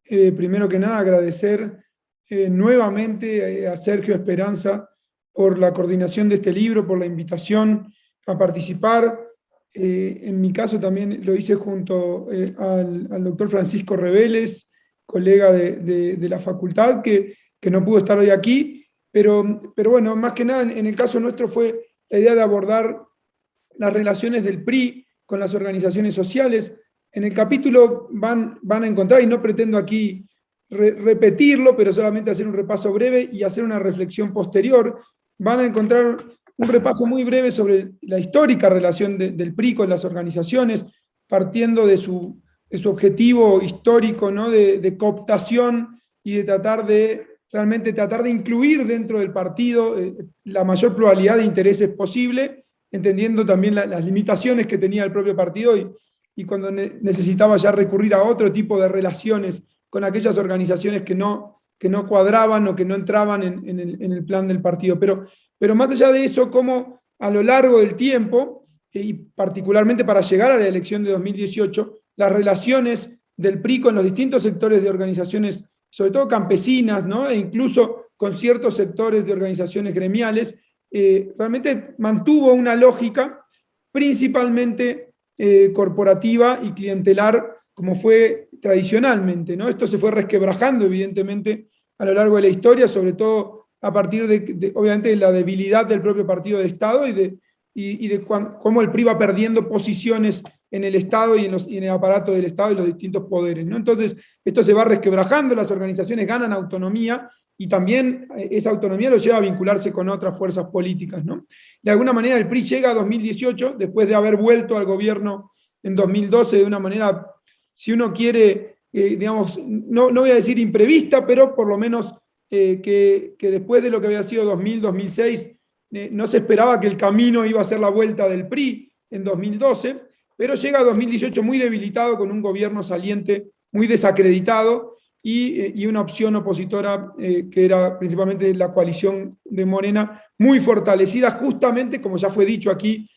Primero que nada, agradecer nuevamente a Sergio Esperanza por la coordinación de este libro, por la invitación a participar. En mi caso también lo hice junto al doctor Francisco Reveles, colega de la facultad, que no pudo estar hoy aquí, pero bueno, más que nada en el caso nuestro fue la idea de abordar las relaciones del PRI con las organizaciones sociales. En el capítulo van a encontrar, y no pretendo aquí repetirlo, pero solamente hacer un repaso breve y hacer una reflexión posterior, van a encontrar un repaso muy breve sobre la histórica relación del PRI con las organizaciones, partiendo de su objetivo histórico, ¿no? de cooptación y de realmente tratar de incluir dentro del partido la mayor pluralidad de intereses posible, entendiendo también las limitaciones que tenía el propio partido y cuando necesitaba ya recurrir a otro tipo de relaciones con aquellas organizaciones que no cuadraban o que no entraban en el plan del partido. Pero más allá de eso, cómo a lo largo del tiempo, y particularmente para llegar a la elección de 2018, las relaciones del PRI con los distintos sectores de organizaciones, sobre todo campesinas, ¿no? E incluso con ciertos sectores de organizaciones gremiales, realmente mantuvo una lógica principalmente corporativa y clientelar, como fue tradicionalmente, ¿no? Esto se fue resquebrajando, evidentemente, a lo largo de la historia, sobre todo a partir obviamente, de la debilidad del propio partido de Estado y de cómo el PRI va perdiendo posiciones en el Estado y en el aparato del Estado y los distintos poderes, ¿no? Entonces, esto se va resquebrajando, las organizaciones ganan autonomía y también esa autonomía lo lleva a vincularse con otras fuerzas políticas, ¿no? De alguna manera el PRI llega a 2018, después de haber vuelto al gobierno en 2012 de una manera, si uno quiere, digamos, no voy a decir imprevista, pero por lo menos que después de lo que había sido 2006, no se esperaba que el camino iba a ser la vuelta del PRI en 2012, pero llega a 2018 muy debilitado, con un gobierno saliente muy desacreditado y una opción opositora que era principalmente la coalición de Morena, muy fortalecida justamente, como ya fue dicho aquí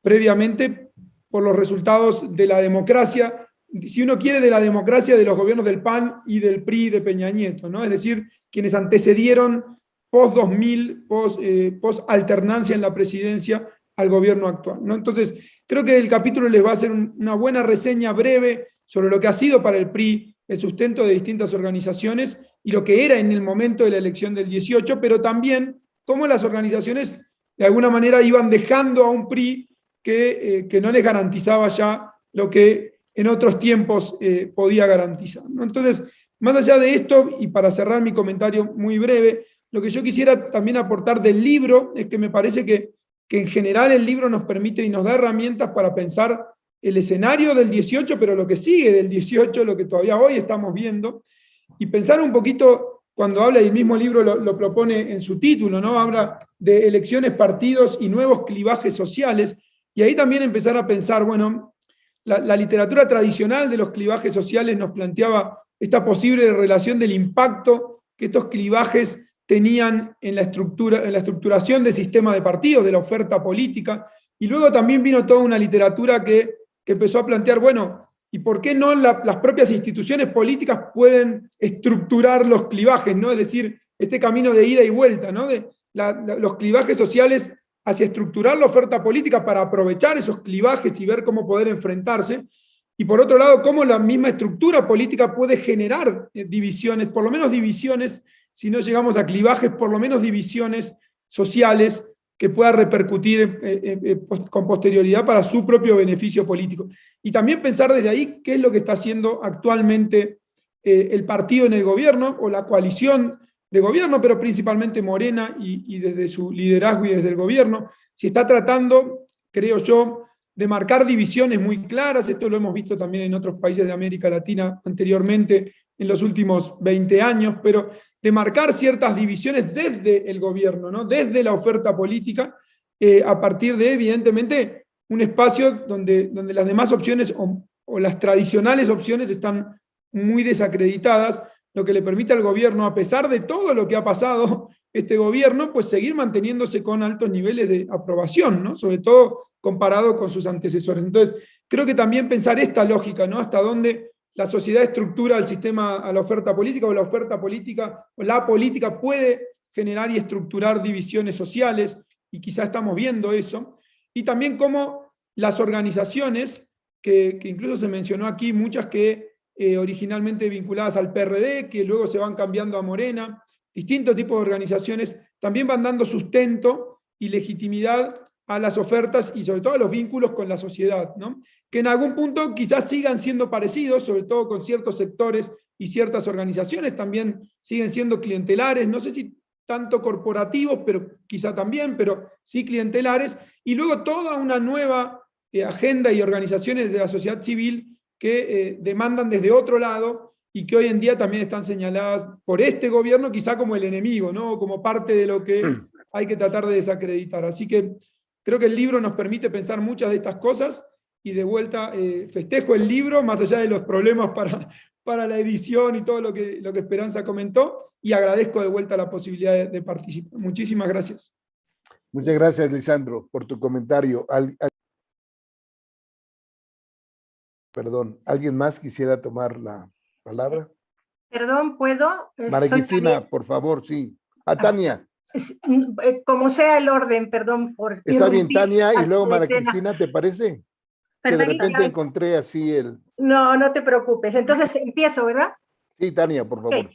previamente, por los resultados de la democracia, si uno quiere, de la democracia de los gobiernos del PAN y del PRI de Peña Nieto, ¿no? Es decir, quienes antecedieron post-2000, post-alternancia en la presidencia al gobierno actual, ¿no? Entonces, creo que el capítulo les va a hacer una buena reseña breve sobre lo que ha sido para el PRI el sustento de distintas organizaciones y lo que era en el momento de la elección del 18, pero también cómo las organizaciones de alguna manera iban dejando a un PRI que no les garantizaba ya lo que en otros tiempos podía garantizar, ¿no? Entonces, más allá de esto, y para cerrar mi comentario muy breve, lo que yo quisiera también aportar del libro es que me parece que en general el libro nos permite y nos da herramientas para pensar el escenario del 18, pero lo que sigue del 18, lo que todavía hoy estamos viendo, y pensar un poquito, cuando habla, y el mismo libro lo propone en su título, ¿no? Habla de elecciones, partidos y nuevos clivajes sociales, y ahí también empezar a pensar, bueno, la literatura tradicional de los clivajes sociales nos planteaba esta posible relación del impacto que estos clivajes tenían en la estructuración del sistema de partidos, de la oferta política, y luego también vino toda una literatura que empezó a plantear, bueno, ¿y por qué no las propias instituciones políticas pueden estructurar los clivajes, ¿no? Es decir, este camino de ida y vuelta, ¿no? Los clivajes sociales hacia estructurar la oferta política para aprovechar esos clivajes y ver cómo poder enfrentarse, y por otro lado, cómo la misma estructura política puede generar divisiones, por lo menos divisiones, si no llegamos a clivajes, por lo menos divisiones sociales que pueda repercutir con posterioridad para su propio beneficio político. Y también pensar desde ahí qué es lo que está haciendo actualmente el partido en el gobierno o la coalición de gobierno, pero principalmente Morena y desde su liderazgo y desde el gobierno, si está tratando, creo yo, de marcar divisiones muy claras. Esto lo hemos visto también en otros países de América Latina anteriormente, en los últimos 20 años, pero de marcar ciertas divisiones desde el gobierno, ¿no? Desde la oferta política, a partir de, evidentemente, un espacio donde las demás opciones o las tradicionales opciones están muy desacreditadas, lo que le permite al gobierno, a pesar de todo lo que ha pasado este gobierno, pues seguir manteniéndose con altos niveles de aprobación, ¿no? Sobre todo comparado con sus antecesores. Entonces, creo que también pensar esta lógica, ¿no? Hasta dónde la sociedad estructura el sistema a la oferta política, o la oferta política, o la política puede generar y estructurar divisiones sociales, y quizá estamos viendo eso, y también cómo las organizaciones, que incluso se mencionó aquí, muchas que originalmente vinculadas al PRD, que luego se van cambiando a Morena, distintos tipos de organizaciones, también van dando sustento y legitimidad a las ofertas y sobre todo a los vínculos con la sociedad, ¿no? Que en algún punto quizás sigan siendo parecidos, sobre todo con ciertos sectores y ciertas organizaciones, también siguen siendo clientelares, no sé si tanto corporativos, pero quizá también, pero sí clientelares, y luego toda una nueva agenda y organizaciones de la sociedad civil que demandan desde otro lado y que hoy en día también están señaladas por este gobierno quizá como el enemigo, ¿no? Como parte de lo que hay que tratar de desacreditar. Así que creo que el libro nos permite pensar muchas de estas cosas y de vuelta festejo el libro, más allá de los problemas para la edición y todo lo que Esperanza comentó, y agradezco de vuelta la posibilidad de participar. Muchísimas gracias. Muchas gracias, Lisandro, por tu comentario. Perdón, ¿alguien más quisiera tomar la palabra? Perdón, ¿puedo? María Cristina, por favor, sí. Tania. Como sea el orden, perdón por Está bien, Tania, y luego María escena. Cristina, ¿te parece? Perfecto. Que de repente encontré así el... No te preocupes. Entonces empiezo, ¿verdad? Sí, Tania, por favor. Okay.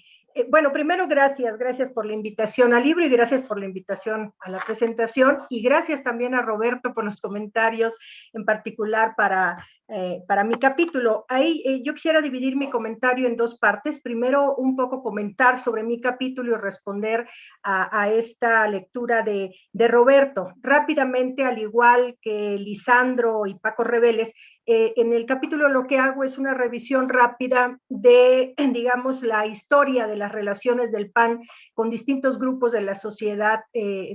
Bueno, primero gracias por la invitación al libro y gracias por la invitación a la presentación y gracias también a Roberto por los comentarios, en particular para mi capítulo. Ahí yo quisiera dividir mi comentario en dos partes. Primero, un poco comentar sobre mi capítulo y responder a esta lectura de Roberto. Rápidamente, al igual que Lisandro y Paco Reveles, en el capítulo lo que hago es una revisión rápida de, digamos, la historia de las relaciones del PAN con distintos grupos de la sociedad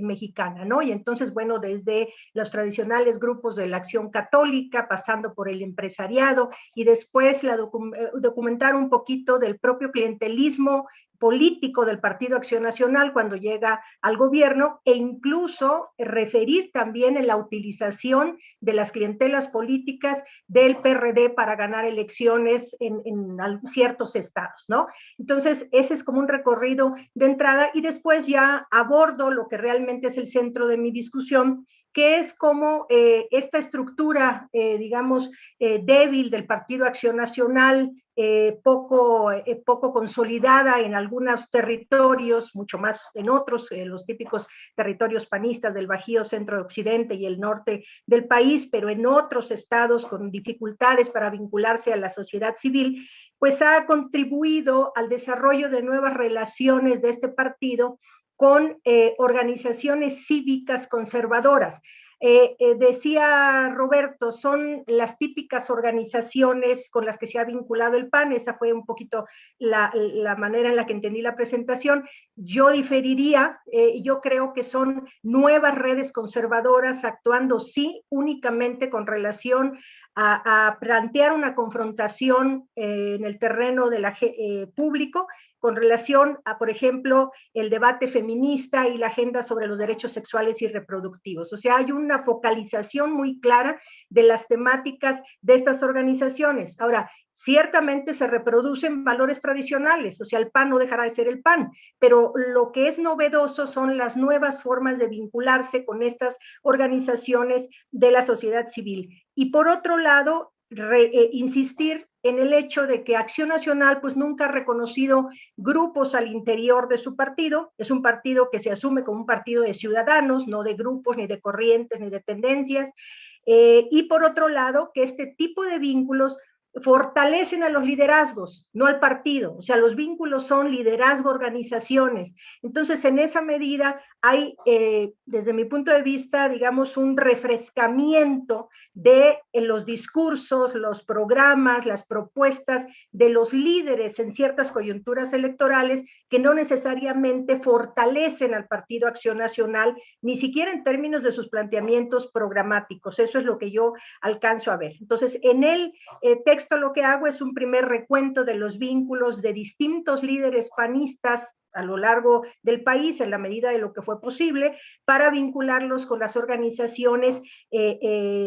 mexicana, ¿no? Y entonces, bueno, desde los tradicionales grupos de la Acción Católica, pasando por el empresariado, y después documentar un poquito del propio clientelismo político del Partido Acción Nacional cuando llega al gobierno, e incluso referir también en la utilización de las clientelas políticas del PRD para ganar elecciones en ciertos estados, ¿no? Entonces, ese es como un recorrido de entrada y después ya abordo lo que realmente es el centro de mi discusión, que es como esta estructura, digamos, débil del Partido Acción Nacional, poco consolidada en algunos territorios, mucho más en otros, los típicos territorios panistas del Bajío, Centro, Occidente y el norte del país, pero en otros estados con dificultades para vincularse a la sociedad civil, pues ha contribuido al desarrollo de nuevas relaciones de este partido con organizaciones cívicas conservadoras. Decía Roberto, son las típicas organizaciones con las que se ha vinculado el PAN, esa fue un poquito la manera en la que entendí la presentación. Yo diferiría, yo creo que son nuevas redes conservadoras actuando sí únicamente con relación a plantear una confrontación en el terreno de público con relación a, por ejemplo, el debate feminista y la agenda sobre los derechos sexuales y reproductivos. O sea, hay una focalización muy clara de las temáticas de estas organizaciones. Ahora, ciertamente se reproducen valores tradicionales, o sea, el PAN no dejará de ser el PAN, pero lo que es novedoso son las nuevas formas de vincularse con estas organizaciones de la sociedad civil. Y por otro lado, insistir en el hecho de que Acción Nacional pues nunca ha reconocido grupos al interior de su partido, es un partido que se asume como un partido de ciudadanos, no de grupos, ni de corrientes, ni de tendencias, y por otro lado, que este tipo de vínculos fortalecen a los liderazgos, no al partido, o sea, los vínculos son liderazgo, organizaciones. Entonces, en esa medida hay, desde mi punto de vista, digamos, un refrescamiento de los discursos, los programas, las propuestas de los líderes en ciertas coyunturas electorales que no necesariamente fortalecen al Partido Acción Nacional, ni siquiera en términos de sus planteamientos programáticos. Eso es lo que yo alcanzo a ver. Entonces, en el texto lo que hago es un primer recuento de los vínculos de distintos líderes panistas a lo largo del país, en la medida de lo que fue posible, para vincularlos con las organizaciones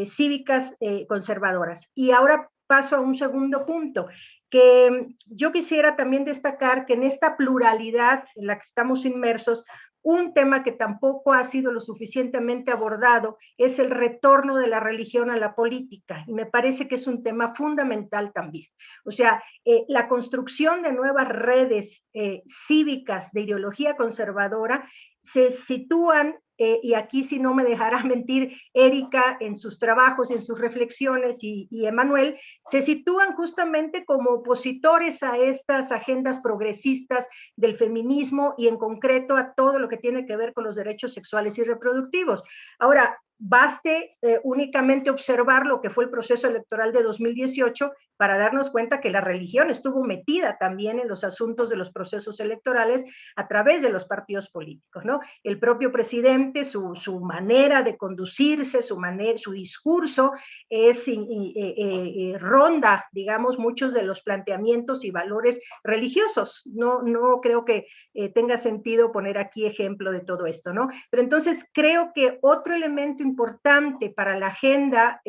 cívicas conservadoras. Y ahora paso a un segundo punto, que yo quisiera también destacar que en esta pluralidad en la que estamos inmersos, Un tema que tampoco ha sido lo suficientemente abordado es el retorno de la religión a la política, y me parece que es un tema fundamental también. O sea, la construcción de nuevas redes cívicas de ideología conservadora se sitúan, y aquí si no me dejará mentir Erika en sus trabajos y en sus reflexiones, y Emanuel, se sitúan justamente como opositores a estas agendas progresistas del feminismo y en concreto a todo lo que tiene que ver con los derechos sexuales y reproductivos. Ahora, baste únicamente observar lo que fue el proceso electoral de 2018 para darnos cuenta que la religión estuvo metida también en los asuntos de los procesos electorales a través de los partidos políticos, ¿no? El propio presidente, su manera de conducirse, su discurso ronda, digamos, muchos de los planteamientos y valores religiosos. No creo que tenga sentido poner aquí ejemplo de todo esto, ¿no? Pero entonces creo que otro elemento importante para la agenda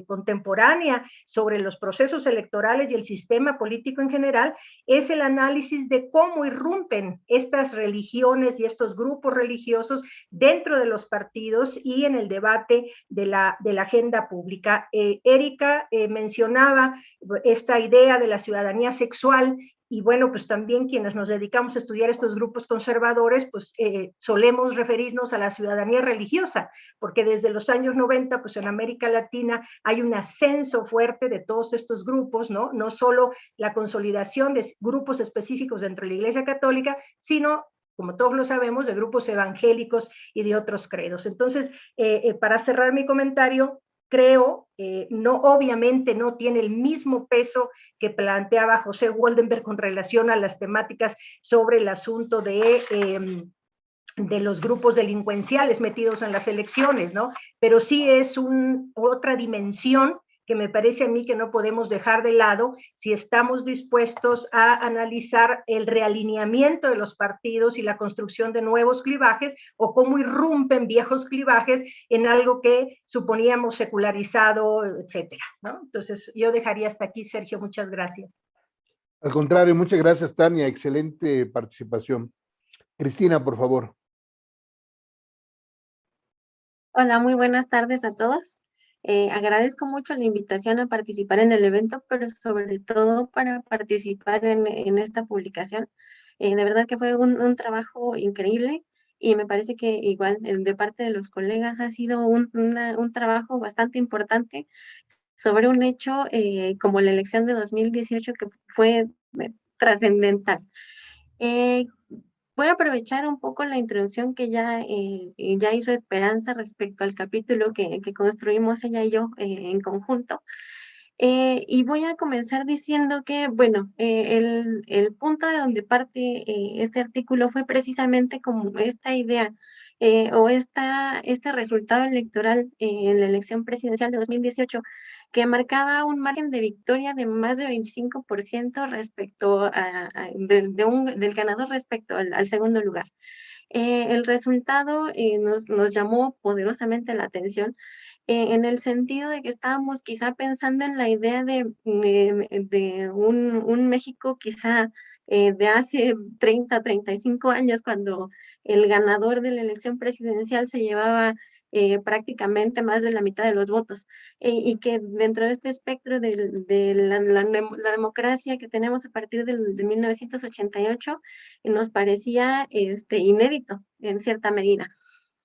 contemporánea sobre los procesos electorales y el sistema político en general es el análisis de cómo irrumpen estas religiones y estos grupos religiosos dentro de los partidos y en el debate de la agenda pública. Erika mencionaba esta idea de la ciudadanía sexual, y bueno, pues también quienes nos dedicamos a estudiar estos grupos conservadores, pues solemos referirnos a la ciudadanía religiosa, porque desde los años 90, pues en América Latina hay un ascenso fuerte de todos estos grupos, ¿no? No solo la consolidación de grupos específicos dentro de la Iglesia Católica, sino, como todos lo sabemos, de grupos evangélicos y de otros credos. Entonces, para cerrar mi comentario, creo, obviamente no tiene el mismo peso que planteaba José Woldenberg con relación a las temáticas sobre el asunto de los grupos delincuenciales metidos en las elecciones, ¿no? Pero sí es otra dimensión que me parece a mí que no podemos dejar de lado si estamos dispuestos a analizar el realineamiento de los partidos y la construcción de nuevos clivajes, o cómo irrumpen viejos clivajes en algo que suponíamos secularizado, etcétera, ¿no? Entonces, yo dejaría hasta aquí, Sergio, muchas gracias. Al contrario, muchas gracias, Tania, excelente participación. Cristina, por favor. Hola, muy buenas tardes a todos. Agradezco mucho la invitación a participar en el evento, pero sobre todo para participar en esta publicación. De verdad que fue un trabajo increíble, y me parece que igual de parte de los colegas ha sido un trabajo bastante importante sobre un hecho como la elección de 2018, que fue trascendental. Voy a aprovechar un poco la introducción que ya hizo Esperanza respecto al capítulo que construimos ella y yo en conjunto. Y voy a comenzar diciendo que, bueno, el punto de donde parte este artículo fue precisamente como esta idea o este resultado electoral en la elección presidencial de 2018, que marcaba un margen de victoria de más de 25% respecto del ganador respecto al segundo lugar. El resultado nos llamó poderosamente la atención, en el sentido de que estábamos quizá pensando en la idea de un México quizá de hace 30, 35 años, cuando el ganador de la elección presidencial se llevaba prácticamente más de la mitad de los votos, y que dentro de este espectro de la democracia que tenemos a partir de 1988, nos parecía inédito en cierta medida.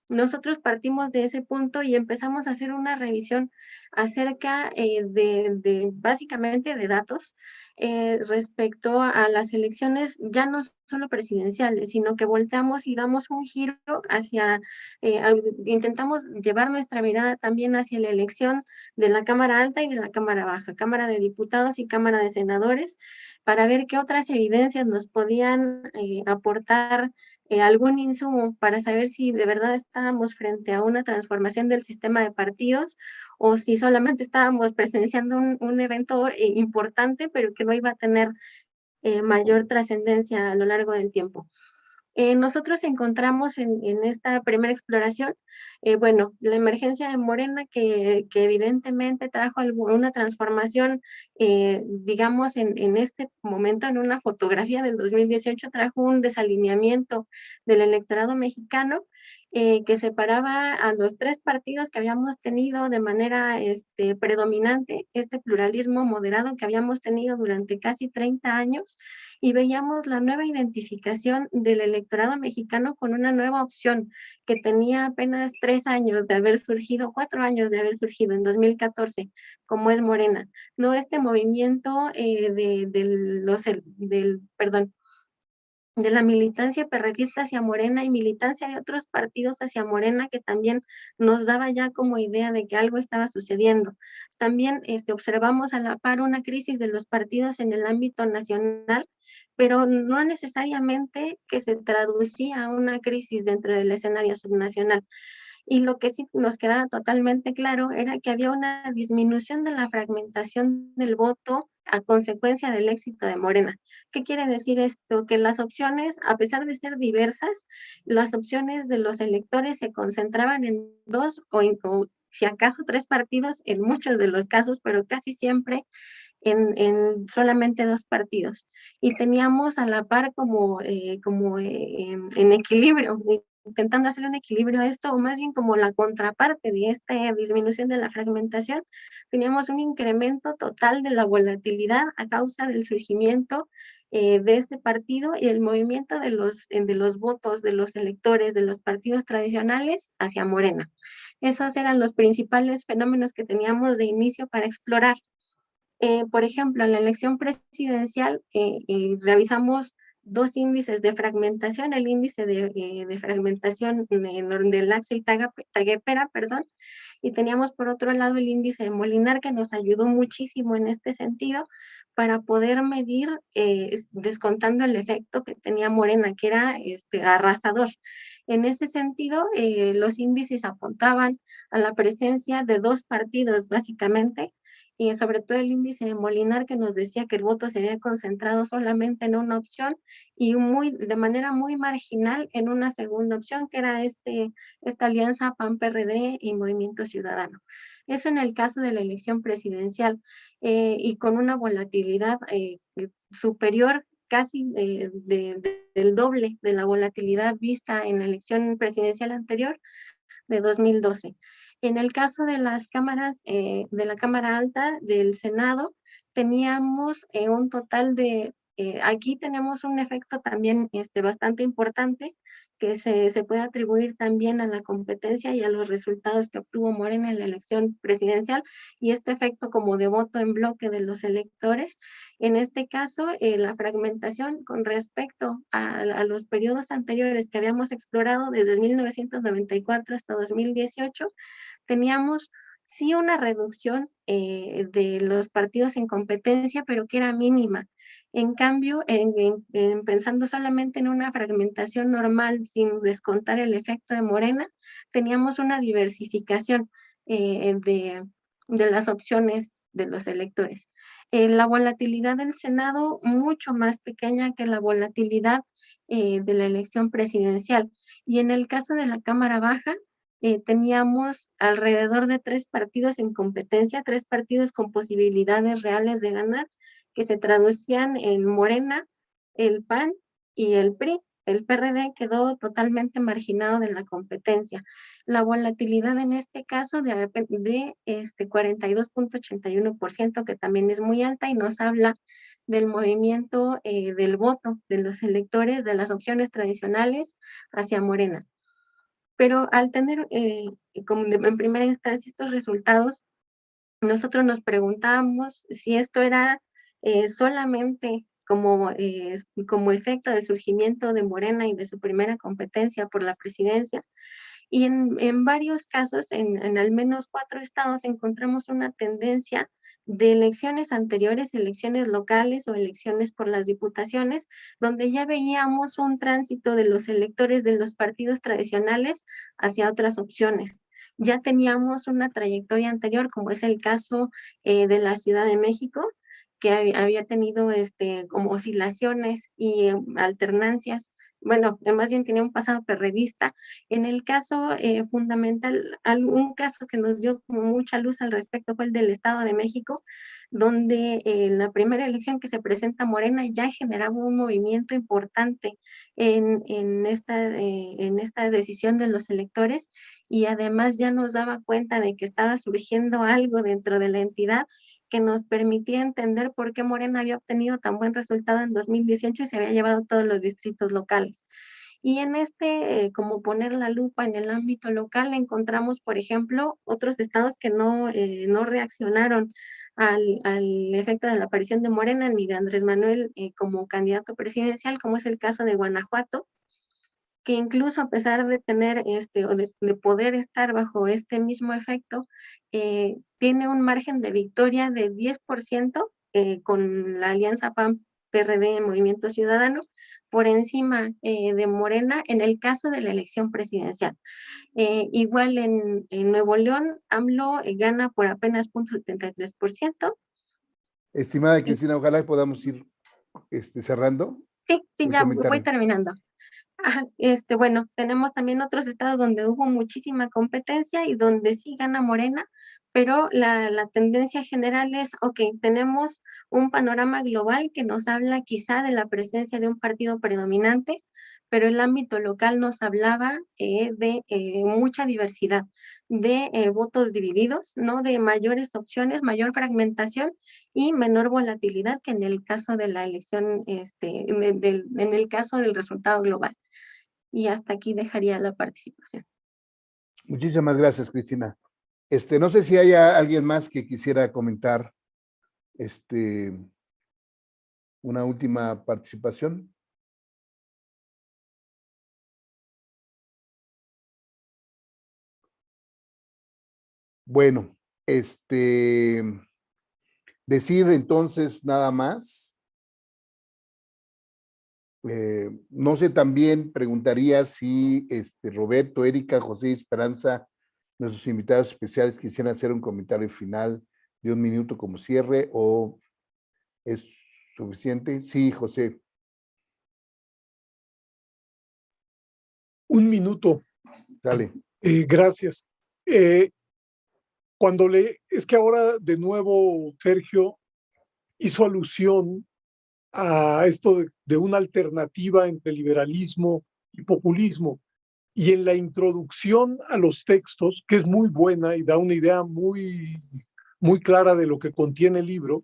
Nosotros partimos de ese punto y empezamos a hacer una revisión acerca básicamente de datos respecto a las elecciones, ya no solo presidenciales, sino que volteamos y damos un giro intentamos llevar nuestra mirada también hacia la elección de la Cámara Alta y de la Cámara Baja, Cámara de Diputados y Cámara de Senadores, para ver qué otras evidencias nos podían aportar algún insumo para saber si de verdad estábamos frente a una transformación del sistema de partidos, o si solamente estábamos presenciando un evento importante, pero que no iba a tener mayor trascendencia a lo largo del tiempo. Nosotros encontramos en esta primera exploración, bueno, la emergencia de Morena que evidentemente trajo una transformación, digamos, en este momento, en una fotografía del 2018, trajo un desalineamiento del electorado mexicano, que separaba a los tres partidos que habíamos tenido de manera predominante, este pluralismo moderado que habíamos tenido durante casi 30 años, y veíamos la nueva identificación del electorado mexicano con una nueva opción que tenía apenas 3 años de haber surgido, 4 años de haber surgido en 2014, como es Morena. No este movimiento de la militancia perredista hacia Morena y militancia de otros partidos hacia Morena, que también nos daba ya como idea de que algo estaba sucediendo. También observamos a la par una crisis de los partidos en el ámbito nacional, pero no necesariamente que se traducía a una crisis dentro del escenario subnacional. Y lo que sí nos quedaba totalmente claro era que había una disminución de la fragmentación del voto a consecuencia del éxito de Morena. ¿Qué quiere decir esto? Que las opciones, a pesar de ser diversas, las opciones de los electores se concentraban en 2 o si acaso 3 partidos en muchos de los casos, pero casi siempre en solamente 2 partidos. Y teníamos a la par en equilibrio, intentando hacer un equilibrio a esto, o más bien como la contraparte de esta disminución de la fragmentación, teníamos un incremento total de la volatilidad a causa del surgimiento de este partido y el movimiento de los votos de los electores de los partidos tradicionales hacia Morena. Esos eran los principales fenómenos que teníamos de inicio para explorar. Por ejemplo, en la elección presidencial revisamos 2 índices de fragmentación, el índice de fragmentación de Laxo y Taguepera, perdón, y teníamos por otro lado el índice de Molinar, que nos ayudó muchísimo en este sentido para poder medir, descontando el efecto que tenía Morena, que era arrasador. En ese sentido, los índices apuntaban a la presencia de 2 partidos, básicamente, y sobre todo el índice de Molinar, que nos decía que el voto se había concentrado solamente en una opción y de manera muy marginal en una segunda opción, que era esta alianza PAN-PRD y Movimiento Ciudadano. Eso en el caso de la elección presidencial, y con una volatilidad superior casi del doble de la volatilidad vista en la elección presidencial anterior de 2012. En el caso de las cámaras, de la Cámara Alta del Senado, teníamos un total de, aquí tenemos un efecto también bastante importante que se puede atribuir también a la competencia y a los resultados que obtuvo Morena en la elección presidencial y este efecto como de voto en bloque de los electores. En este caso, la fragmentación con respecto a los periodos anteriores que habíamos explorado desde 1994 hasta 2018, teníamos sí una reducción de los partidos en competencia, pero que era mínima. En cambio, pensando solamente en una fragmentación normal, sin descontar el efecto de Morena, teníamos una diversificación de las opciones de los electores. La volatilidad del Senado mucho más pequeña que la volatilidad de la elección presidencial. Y en el caso de la Cámara Baja, teníamos alrededor de 3 partidos en competencia, 3 partidos con posibilidades reales de ganar, que se traducían en Morena, el PAN y el PRI. El PRD quedó totalmente marginado de la competencia. La volatilidad en este caso de 42.81%, que también es muy alta y nos habla del movimiento del voto de los electores de las opciones tradicionales hacia Morena. Pero al tener como en primera instancia estos resultados, nosotros nos preguntábamos si esto era solamente como efecto del surgimiento de Morena y de su primera competencia por la presidencia. Y en varios casos, en al menos 4 estados, encontramos una tendencia de elecciones anteriores, elecciones locales o elecciones por las diputaciones, donde ya veíamos un tránsito de los electores de los partidos tradicionales hacia otras opciones. Ya teníamos una trayectoria anterior, como es el caso de la Ciudad de México, que había tenido como oscilaciones y alternancias bueno, más bien tenía un pasado perredista. En el caso fundamental, un caso que nos dio como mucha luz al respecto fue el del Estado de México, donde en la primera elección que se presenta Morena ya generaba un movimiento importante en esta decisión de los electores, y además ya nos daba cuenta de que estaba surgiendo algo dentro de la entidad que nos permitía entender por qué Morena había obtenido tan buen resultado en 2018 y se había llevado todos los distritos locales. Y en como poner la lupa en el ámbito local, encontramos, por ejemplo, otros estados que no reaccionaron al efecto de la aparición de Morena ni de Andrés Manuel como candidato presidencial, como es el caso de Guanajuato, que incluso a pesar de tener o de poder estar bajo este mismo efecto, tiene un margen de victoria de 10% con la alianza PAN-PRD Movimiento Ciudadano, por encima de Morena en el caso de la elección presidencial. Igual en Nuevo León, AMLO gana por apenas 0.73%. Estimada Cristina, ojalá podamos ir cerrando. Sí, ya voy terminando. Ajá, bueno, tenemos también otros estados donde hubo muchísima competencia y donde sí gana Morena, pero la tendencia general es, ok, tenemos un panorama global que nos habla quizá de la presencia de un partido predominante, pero el ámbito local nos hablaba de mucha diversidad, de votos divididos, ¿no? De mayores opciones, mayor fragmentación y menor volatilidad que en el caso de la elección, en el caso del resultado global. Y hasta aquí dejaría la participación. Muchísimas gracias, Cristina. No sé si haya alguien más que quisiera comentar una última participación. Bueno, decir entonces nada más. No sé, también preguntaría si Roberto, Erika, José y Esperanza, nuestros invitados especiales, quisieran hacer un comentario final de 1 minuto como cierre, o es suficiente. Sí, José. 1 minuto. Dale. Gracias. Es que ahora de nuevo Sergio hizo alusión a esto de una alternativa entre liberalismo y populismo. Y en la introducción a los textos, que es muy buena y da una idea muy, muy clara de lo que contiene el libro,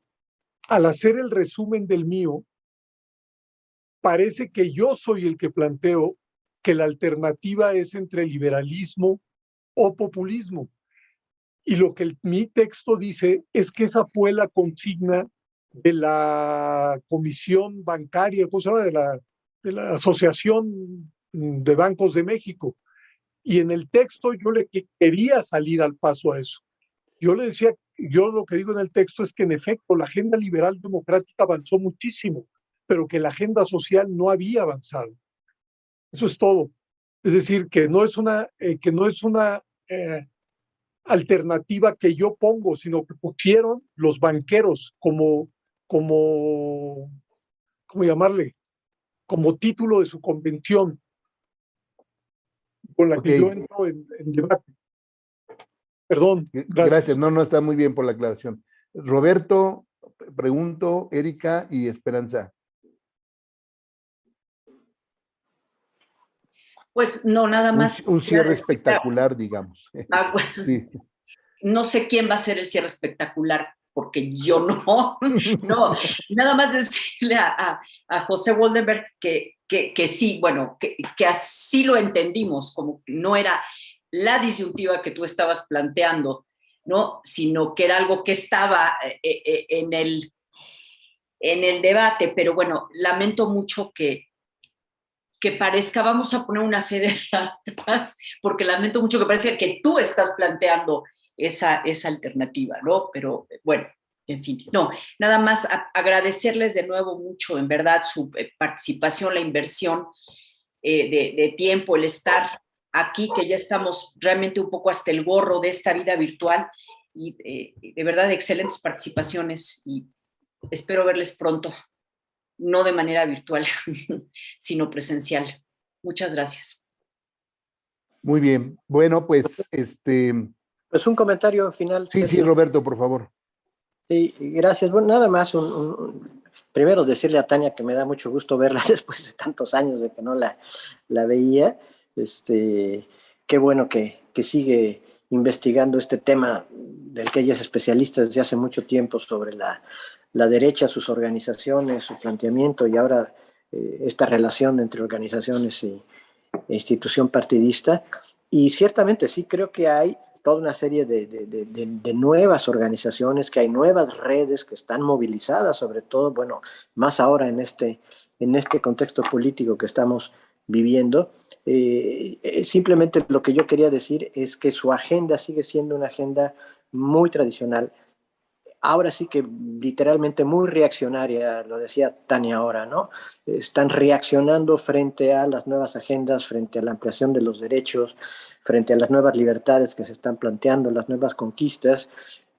al hacer el resumen del mío, parece que yo soy el que planteo que la alternativa es entre liberalismo o populismo. Y lo que mi texto dice es que esa fue la consigna de la Comisión Bancaria, ¿cómo se llama? De la Asociación de Bancos de México. Y en el texto yo le quería salir al paso a eso. Yo le decía, yo lo que digo en el texto es que en efecto la agenda liberal democrática avanzó muchísimo, pero que la agenda social no había avanzado. Eso es todo. Es decir, que no es una alternativa que yo pongo, sino que pusieron los banqueros como ¿cómo llamarle? Como título de su convención, con la que yo entro en debate. Perdón. Gracias. No, está muy bien por la aclaración. Roberto, pregunto, Erika y Esperanza. Pues no, nada más. Un cierre espectacular, digamos. Bueno, sí. No sé quién va a ser el cierre espectacular, porque yo no. No, nada más decirle a José Woldenberg que sí, bueno, que así lo entendimos, como que no era la disyuntiva que tú estabas planteando, ¿no? Sino que era algo que estaba en el debate, pero bueno, lamento mucho que parezca, vamos a poner una fe de ratas, porque lamento mucho que parezca que tú estás planteando esa alternativa, ¿no? Pero bueno, en fin, no, nada más agradecerles de nuevo mucho, en verdad, su participación, la inversión de tiempo, el estar aquí, que ya estamos realmente un poco hasta el gorro de esta vida virtual, y de verdad, excelentes participaciones, y espero verles pronto, no de manera virtual, sino presencial. Muchas gracias. Muy bien. Bueno, pues Pues un comentario final, sí, Sergio. Roberto, por favor. Sí, gracias. Bueno, nada más primero decirle a Tania que me da mucho gusto verla después de tantos años de que no la veía. Qué bueno que sigue investigando este tema del que ella es especialista desde hace mucho tiempo sobre la derecha, sus organizaciones, su planteamiento y ahora esta relación entre organizaciones e institución partidista. Y ciertamente sí creo que hay toda una serie de nuevas organizaciones, que hay nuevas redes que están movilizadas, sobre todo, bueno, más ahora en este contexto político que estamos viviendo. Simplemente lo que yo quería decir es que su agenda sigue siendo una agenda muy tradicional, ahora sí que literalmente muy reaccionaria, lo decía Tania ahora, ¿no? Están reaccionando frente a las nuevas agendas, frente a la ampliación de los derechos, frente a las nuevas libertades que se están planteando, las nuevas conquistas,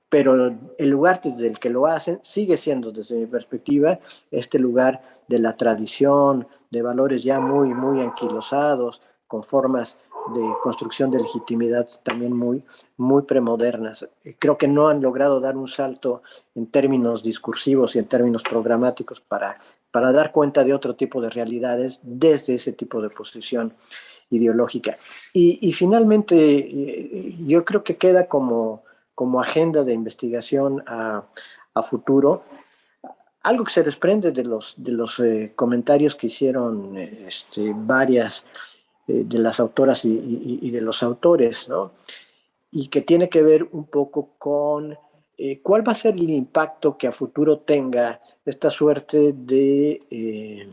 pero el lugar desde el que lo hacen sigue siendo, desde mi perspectiva, este lugar de la tradición, de valores ya muy, muy anquilosados, con formas de construcción de legitimidad también muy, muy premodernas. Creo que no han logrado dar un salto en términos discursivos y en términos programáticos para dar cuenta de otro tipo de realidades desde ese tipo de posición ideológica. Y finalmente, yo creo que queda como agenda de investigación a futuro, algo que se desprende de los comentarios que hicieron varias de las autoras y de los autores, ¿no? Y que tiene que ver un poco con cuál va a ser el impacto que a futuro tenga esta suerte de,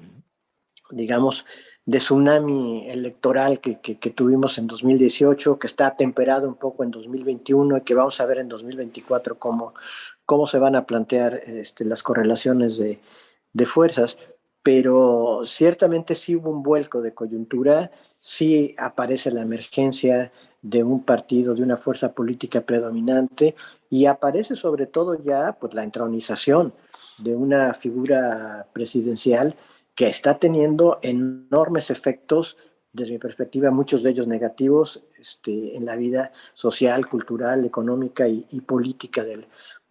digamos, de tsunami electoral que tuvimos en 2018, que está temperado un poco en 2021 y que vamos a ver en 2024 cómo se van a plantear las correlaciones de fuerzas, pero ciertamente sí hubo un vuelco de coyuntura, sí aparece la emergencia de un partido, de una fuerza política predominante, y aparece sobre todo ya pues, la entronización de una figura presidencial que está teniendo enormes efectos, desde mi perspectiva, muchos de ellos negativos, en la vida social, cultural, económica y política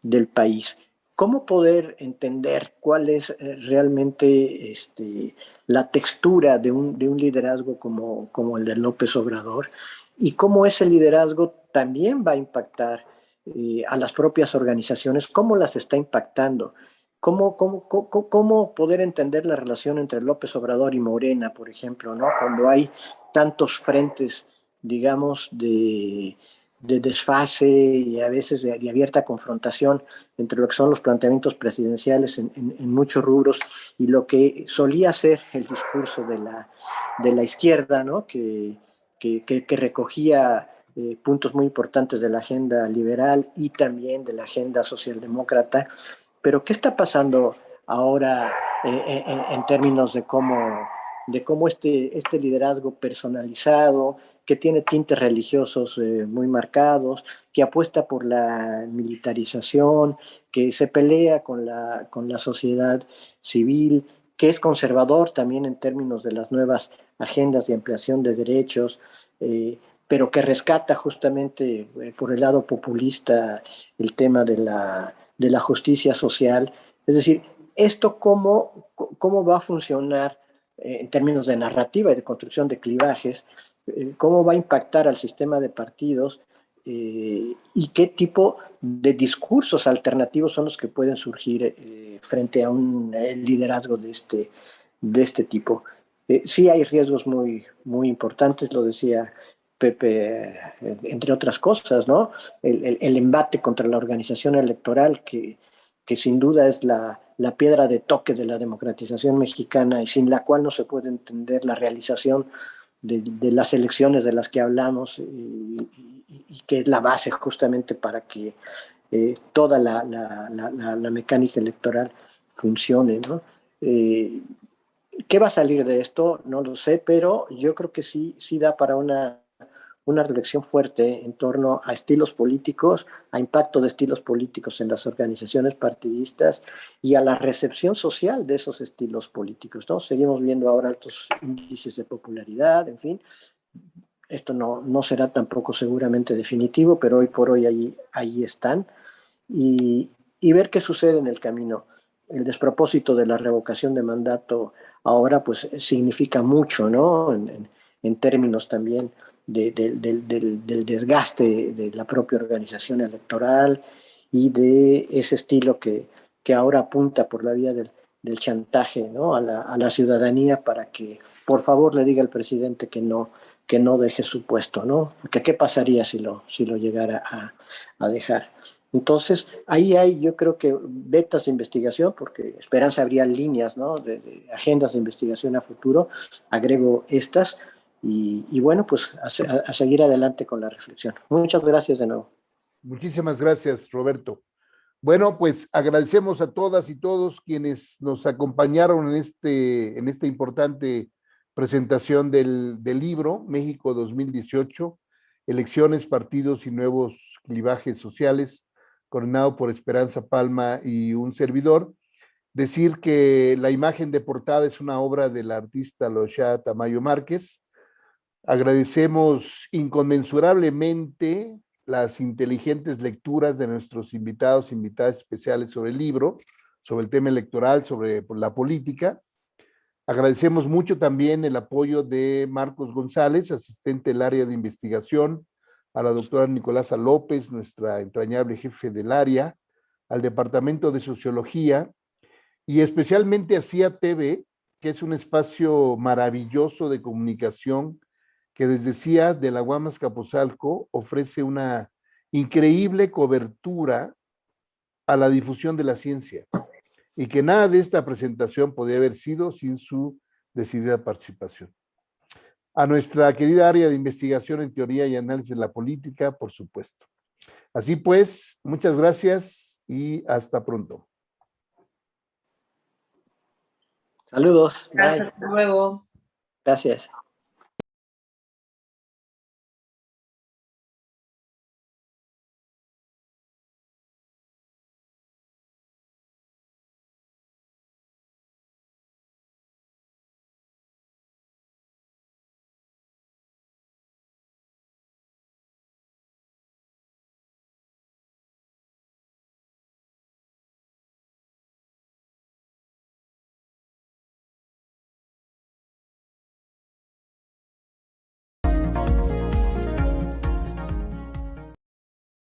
del país. ¿Cómo poder entender cuál es realmente la textura de un liderazgo como el de López Obrador y cómo ese liderazgo también va a impactar a las propias organizaciones, cómo las está impactando? ¿Cómo poder entender la relación entre López Obrador y Morena, por ejemplo, ¿no? Cuando hay tantos frentes, digamos, de desfase y a veces de abierta confrontación entre lo que son los planteamientos presidenciales en muchos rubros y lo que solía ser el discurso de la izquierda, ¿no? que recogía puntos muy importantes de la agenda liberal y también de la agenda socialdemócrata. Pero ¿qué está pasando ahora en términos de cómo este liderazgo personalizado, que tiene tintes religiosos muy marcados, que apuesta por la militarización, que se pelea con la sociedad civil, que es conservador también en términos de las nuevas agendas de ampliación de derechos, pero que rescata justamente por el lado populista el tema de la justicia social? Es decir, ¿esto cómo va a funcionar en términos de narrativa y de construcción de clivajes? ¿Cómo va a impactar al sistema de partidos? ¿Y qué tipo de discursos alternativos son los que pueden surgir frente a un liderazgo de este tipo? Sí hay riesgos muy, muy importantes, lo decía Pepe, entre otras cosas, ¿no? El embate contra la organización electoral, que sin duda es la piedra de toque de la democratización mexicana y sin la cual no se puede entender la realización de las elecciones de las que hablamos y que es la base justamente para que toda la mecánica electoral funcione, ¿no? ¿Qué va a salir de esto? No lo sé, pero yo creo que sí da para una reflexión fuerte en torno a estilos políticos, a impacto de estilos políticos en las organizaciones partidistas y a la recepción social de esos estilos políticos, ¿no? Seguimos viendo ahora altos índices de popularidad, en fin. Esto no será tampoco seguramente definitivo, pero hoy por hoy ahí están. Y ver qué sucede en el camino. El despropósito de la revocación de mandato ahora pues significa mucho, ¿no? En términos también del desgaste de la propia organización electoral y de ese estilo que ahora apunta por la vía del chantaje, ¿no? a la ciudadanía para que por favor le diga al presidente que no deje su puesto, ¿no? Porque ¿qué pasaría si lo llegara a dejar? Entonces, ahí hay, yo creo que vetas de investigación, porque Esperanza habría líneas, ¿no? de agendas de investigación a futuro, agrego estas, y bueno, pues a seguir adelante con la reflexión. Muchas gracias de nuevo. Muchísimas gracias, Roberto. Bueno, pues agradecemos a todas y todos quienes nos acompañaron en esta importante presentación del libro México 2018, Elecciones, Partidos y Nuevos Clivajes Sociales, coordinado por Esperanza Palma y un servidor. Decir que la imagen de portada es una obra del artista Loshá Tamayo Márquez. Agradecemos inconmensurablemente las inteligentes lecturas de nuestros invitados e invitadas especiales sobre el libro, sobre el tema electoral, sobre la política. Agradecemos mucho también el apoyo de Marcos González, asistente del área de investigación, a la doctora Nicolasa López, nuestra entrañable jefe del área, al Departamento de Sociología y especialmente a CIA TV, que es un espacio maravilloso de comunicación que desde CIA de la Guamas Capozalco ofrece una increíble cobertura a la difusión de la ciencia y que nada de esta presentación podía haber sido sin su decidida participación. A nuestra querida área de investigación en teoría y análisis de la política, por supuesto. Así pues, muchas gracias y hasta pronto. Saludos. Gracias, Bye. hasta luego. Gracias.